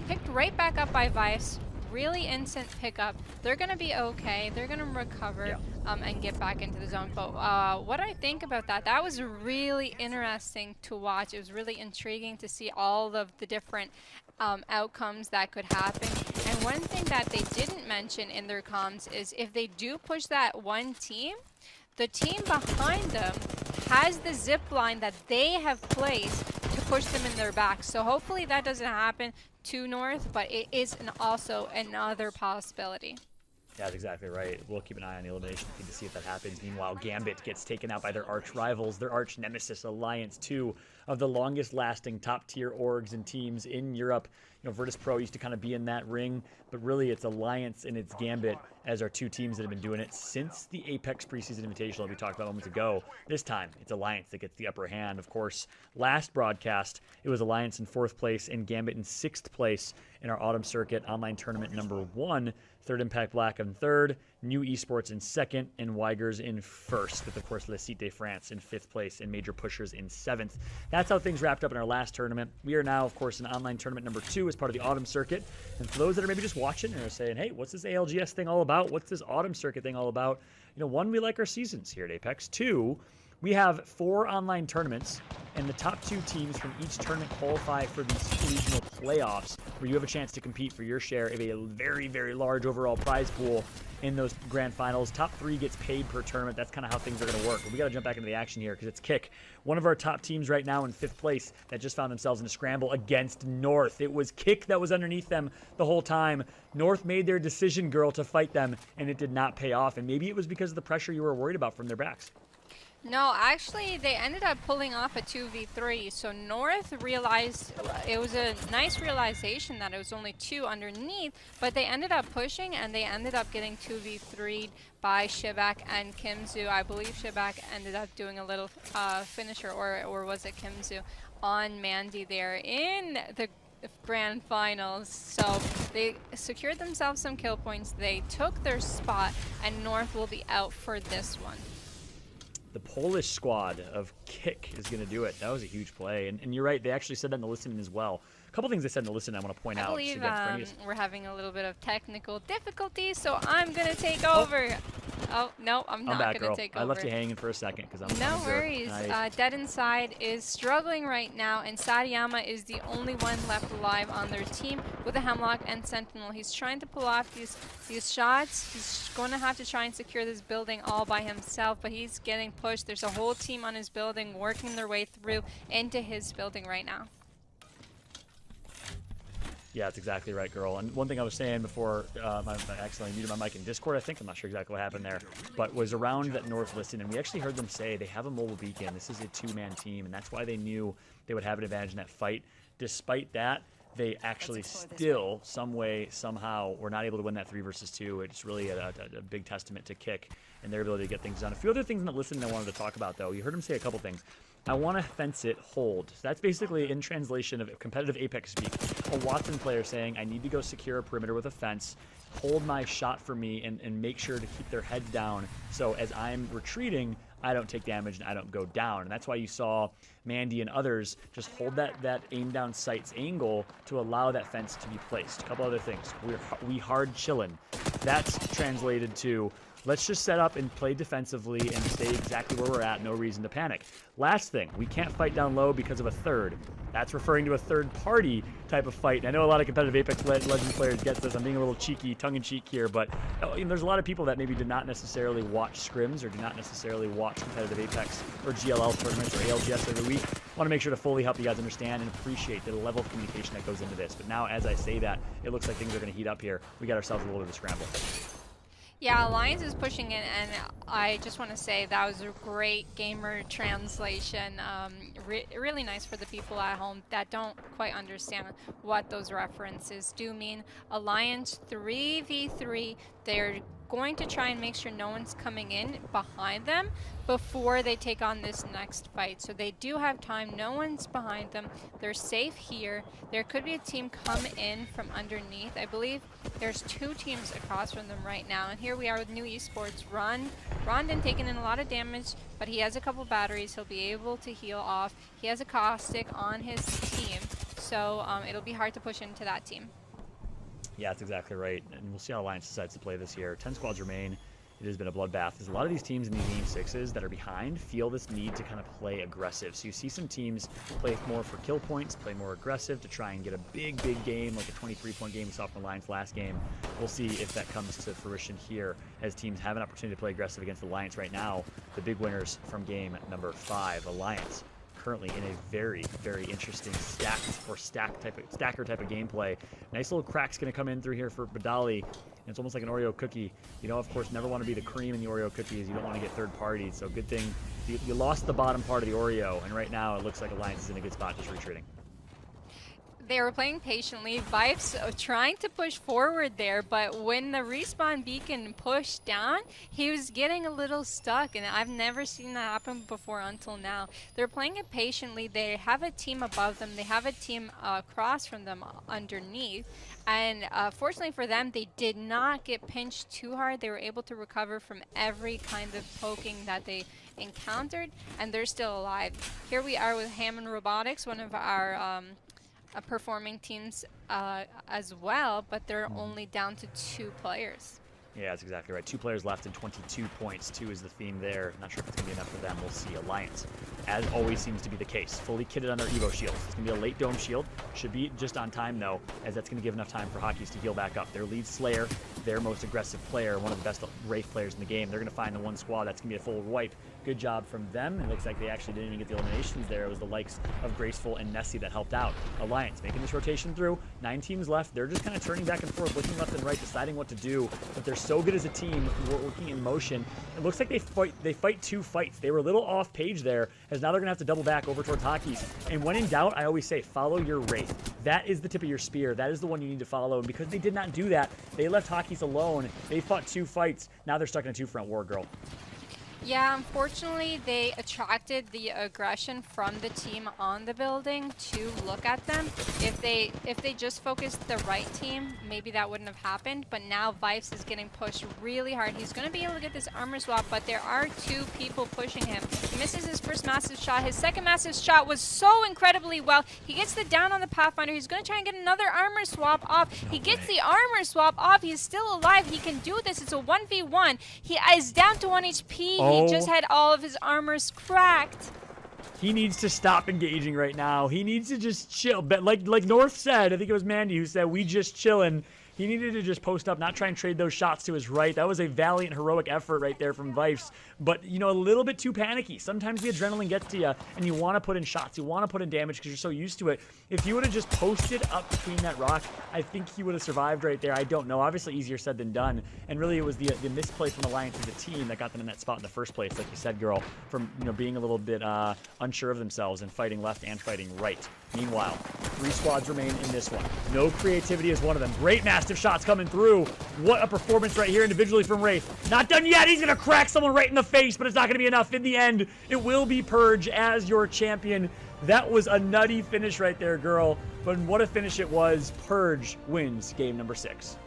picked right back up by Vice. Really instant pickup. They're going to be okay. They're going to recover and get back into the zone. But what I think about that was really interesting to watch. It was really intriguing to see all of the different outcomes that could happen. And one thing that they didn't mention in their comms is if they do push that one team, the team behind them has the zip line that they have placed to push them in their back. So hopefully that doesn't happen to North, but it is also another possibility. Yeah, that's exactly right. We'll keep an eye on the elimination feed to see if that happens. Meanwhile, Gambit gets taken out by their arch rivals, their arch nemesis, Alliance, 2 of the longest-lasting top-tier orgs and teams in Europe. You know, Virtus Pro used to kind of be in that ring, but really it's Alliance and it's Gambit as our 2 teams that have been doing it since the Apex preseason invitational that we talked about moments ago. This time, it's Alliance that gets the upper hand. Of course, last broadcast, it was Alliance in 4th place and Gambit in 6th place in our Autumn Circuit online tournament number 1. Third Impact Black in 3rd, New Esports in 2nd, and Weigers in 1st, with, of course, Le Site de France in 5th place and Major Pushers in 7th. That's how things wrapped up in our last tournament. We are now, of course, in online tournament number 2 as part of the Autumn Circuit. And for those that are maybe just watching and are saying, hey, what's this ALGS thing all about? What's this Autumn Circuit thing all about? You know, 1, we like our seasons here at Apex. 2, we have 4 online tournaments, and the top 2 teams from each tournament qualify for these regional playoffs, where you have a chance to compete for your share of a very, very large overall prize pool in those grand finals. Top 3 gets paid per tournament. That's kind of how things are going to work. But we got to jump back into the action here, because it's Kick, one of our top teams right now in 5th place, that just found themselves in a scramble against North. It was Kick that was underneath them the whole time. North made their decision, girl, to fight them, and it did not pay off. And maybe it was because of the pressure you were worried about from their backs. No, actually, they ended up pulling off a 2v3. So North realized, it was a nice realization that it was only 2 underneath, but they ended up pushing and they ended up getting 2v3'd by Shibak and Kimzu. I believe Shibak ended up doing a little finisher, or was it Kimzu, on Mandy there in the grand finals. So they secured themselves some kill points. They took their spot, and North will be out for this one. The Polish squad of Kick is going to do it. That was a huge play. And you're right, they actually said that in the listening as well. A couple things they said in the listening I want to point out. I believe we're having a little bit of technical difficulties, so I'm going to take over. Oh, no, I'm not going to take over. I left you hanging for a second because I'm No worries. Nice. Dead Inside is struggling right now, and Sadiyama is the only one left alive on their team with a Hemlock and Sentinel. He's trying to pull off these shots. He's going to have to try and secure this building all by himself, but he's getting pushed. There's a whole team on his building working their way through into his building right now. Yeah, that's exactly right, girl. And one thing I was saying before I accidentally muted my mic in Discord, I think, I'm not sure exactly what happened there, but was around that North listen, and we actually heard them say they have a mobile beacon. This is a 2-man team, and that's why they knew they would have an advantage in that fight. Despite that, they actually still, some way, somehow, were not able to win that 3 versus 2. It's really a big testament to Kick and their ability to get things done. A few other things in the listening I wanted to talk about, though. You heard him say a couple things. I want to fence it, hold. So that's basically, in translation of competitive Apex speak, a Watson player saying, I need to go secure a perimeter with a fence, hold my shot for me, and make sure to keep their heads down so as I'm retreating, I don't take damage and I don't go down. And that's why you saw Mandy and others just hold that aim down sights angle to allow that fence to be placed. A couple other things. We hard chillin'. That's translated to let's just set up and play defensively and stay exactly where we're at. No reason to panic. Last thing, we can't fight down low because of a third. That's referring to a third-party type of fight. And I know a lot of competitive Apex Legends players get this. I'm being a little cheeky, tongue-in-cheek here, but there's a lot of people that maybe did not necessarily watch scrims or do not necessarily watch competitive Apex or GLL tournaments or ALGS every week. I want to make sure to fully help you guys understand and appreciate the level of communication that goes into this. But now, as I say that, it looks like things are going to heat up here. We got ourselves a little bit of a scramble. Yeah, Alliance is pushing in, and I just want to say that was a great gamer translation. Really nice for the people at home that don't quite understand what those references do mean. Alliance 3v3, they're going to try and make sure no one's coming in behind them before they take on this next fight. So they do have time. No one's behind them. They're safe here. There could be a team come in from underneath. I believe there's 2 teams across from them right now. And here we are with New Esports. Rondon taking in a lot of damage, but he has a couple batteries. He'll be able to heal off. He has a caustic on his team. So it'll be hard to push into that team. Yeah, that's exactly right. And we'll see how Alliance decides to play this year. 10 squads remain. It has been a bloodbath. There's a lot of these teams in these Game 6s that are behind feel this need to kind of play aggressive. So you see some teams play more for kill points, play more aggressive to try and get a big game, like a 23-point game we saw from Alliance last game. We'll see if that comes to fruition here as teams have an opportunity to play aggressive against Alliance right now. The big winners from game number 5, Alliance, currently in a very interesting stacker type of gameplay. Nice little crack's going to come in through here for Badali. And it's almost like an Oreo cookie. You know, of course, never want to be the cream in the Oreo cookies. You don't want to get third parties. So good thing you lost the bottom part of the Oreo. And right now it looks like Alliance is in a good spot just retreating. They were playing patiently. Vibes trying to push forward there, but when the respawn beacon pushed down, he was getting a little stuck, and I've never seen that happen before until now. They're playing it patiently. They have a team above them. They have a team across from them underneath, and fortunately for them, they did not get pinched too hard. They were able to recover from every kind of poking that they encountered, and they're still alive. Here we are with Hammond Robotics, one of our performing teams as well, but they're only down to 2 players. Yeah, that's exactly right. 2 players left and 22 points. 2 is the theme there. Not sure if it's going to be enough for them. We'll see. Alliance, as always seems to be the case, fully kitted on their Evo shields. It's going to be a late dome shield. Should be just on time, though, as that's going to give enough time for Hockeys to heal back up. Their lead Slayer, their most aggressive player, one of the best Wraith players in the game. They're going to find the one squad that's going to be a full wipe. Good job from them. It looks like they actually didn't even get the eliminations there. It was the likes of Graceful and Nessie that helped out. Alliance making this rotation through. 9 teams left. They're just kind of turning back and forth, looking left and right, deciding what to do. But they're so good as a team, working in motion. It looks like they fight 2 fights. They were a little off page there, as now they're going to have to double back over towards Hockeys. And when in doubt, I always say, follow your Wraith. That is the tip of your spear. That is the one you need to follow. And because they did not do that, they left Hockeys alone. They fought 2 fights. Now they're stuck in a 2-front war, girl. Yeah, unfortunately, they attracted the aggression from the team on the building to look at them. If they just focused the right team, maybe that wouldn't have happened. But now Vibes is getting pushed really hard. He's going to be able to get this armor swap, but there are 2 people pushing him. He misses his first massive shot. His second massive shot was so incredibly well. He gets the down on the Pathfinder. He's going to try and get another armor swap off. He gets the armor swap off. He's still alive. He can do this. It's a 1v1. He is down to 1 HP. He just had all of his armors cracked. He needs to stop engaging right now. He needs to just chill. But like North said, I think it was Mandy who said, we just chillin'. He needed to just post up, not try and trade those shots to his right. That was a valiant, heroic effort right there from Vifes. But, you know, a little bit too panicky. Sometimes the adrenaline gets to you, and you want to put in shots. You want to put in damage because you're so used to it. If he would have just posted up between that rock, I think he would have survived right there. I don't know. Obviously, easier said than done. And really, it was the misplay from Alliance as a team that got them in that spot in the first place, like you said, girl, from, you know, being a little bit unsure of themselves and fighting left and fighting right. Meanwhile, 3 squads remain in this one. No creativity is one of them. Great massive shots coming through. What a performance right here individually from Wraith. Not done yet. He's going to crack someone right in the face, but it's not going to be enough. In the end, it will be Purge as your champion. That was a nutty finish right there, girl. But what a finish it was. Purge wins game number 6.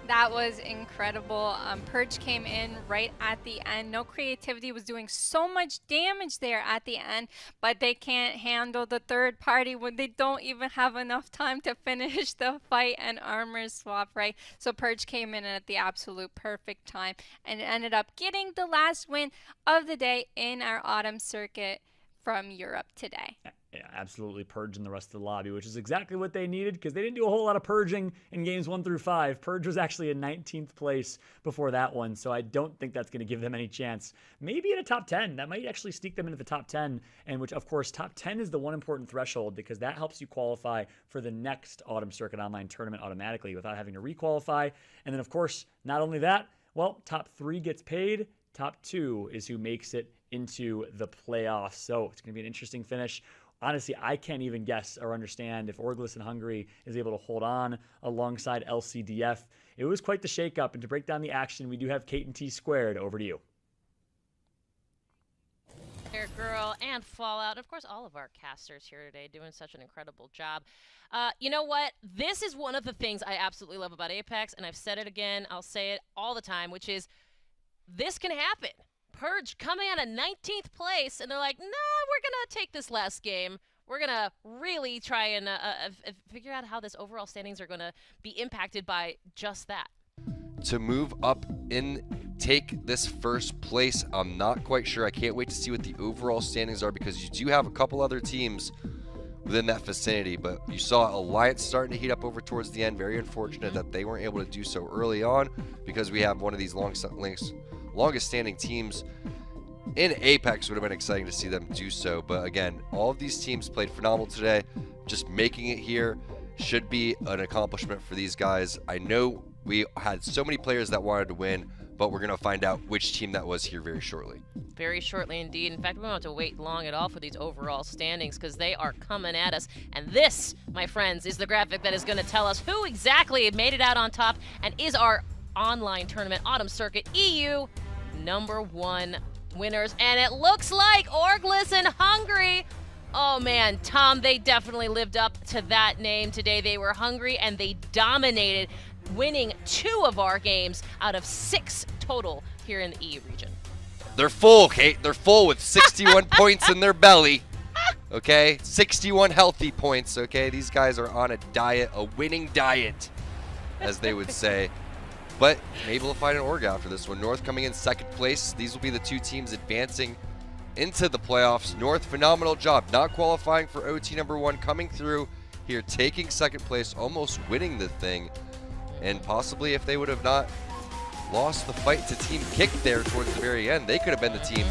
That was incredible. Purge came in right at the end. No creativity, was doing so much damage there at the end, but they can't handle the third party when they don't even have enough time to finish the fight and armor swap, right? So Purge came in at the absolute perfect time and ended up getting the last win of the day in our autumn circuit from Europe today. Yeah, absolutely purging the rest of the lobby, which is exactly what they needed because they didn't do a whole lot of purging in games 1 through 5. Purge was actually in 19th place before that one, so I don't think that's going to give them any chance. Maybe in a top 10. That might actually sneak them into the top 10, and which, of course, top 10 is the one important threshold because that helps you qualify for the next Autumn Circuit Online tournament automatically without having to requalify. And then, of course, not only that, well, top 3 gets paid. Top 2 is who makes it into the playoffs. So it's going to be an interesting finish. Honestly, I can't even guess or understand if Orglis in Hungary is able to hold on alongside LCDF. It was quite the shakeup. And to break down the action, we do have Kate and T Squared. Over to you. There, girl, and Fallout. Of course, all of our casters here today doing such an incredible job. You know what? This is one of the things I absolutely love about Apex, and I've said it again. I'll say it all the time, which is this can happen. Purge coming out of 19th place, and they're like, nah, we're going to take this last game. We're going to really try and figure out how this overall standings are going to be impacted by just that. To move up and take this first place, I'm not quite sure. I can't wait to see what the overall standings are because you do have a couple other teams within that vicinity, but you saw Alliance starting to heat up over towards the end. Very unfortunate that they weren't able to do so early on because we have one of these longest standing teams in Apex. Would have been exciting to see them do so, but again, all of these teams played phenomenal today. Just making it here should be an accomplishment for these guys. I know we had so many players that wanted to win, but we're going to find out which team that was here very shortly. Very shortly indeed. In fact, we don't have to wait long at all for these overall standings because they are coming at us. And this, my friends, is the graphic that is going to tell us who exactly made it out on top and is our online tournament Autumn Circuit EU #1 winners. And it looks like Orglis and Hungary. Oh man, Tom, they definitely lived up to that name today. They were hungry and they dominated, winning 2 of our games out of 6 total here in the EU region. They're full, Kate. They're full with 61 points in their belly. Okay? 61 healthy points, okay? These guys are on a diet, a winning diet, as they would say. But maybe we'll find an org after this one. North coming in 2nd place. These will be the 2 teams advancing into the playoffs. North, phenomenal job. Not qualifying for OT #1, coming through here, taking 2nd place, almost winning the thing. And possibly if they would have not lost the fight to Team Kick there towards the very end, they could have been the team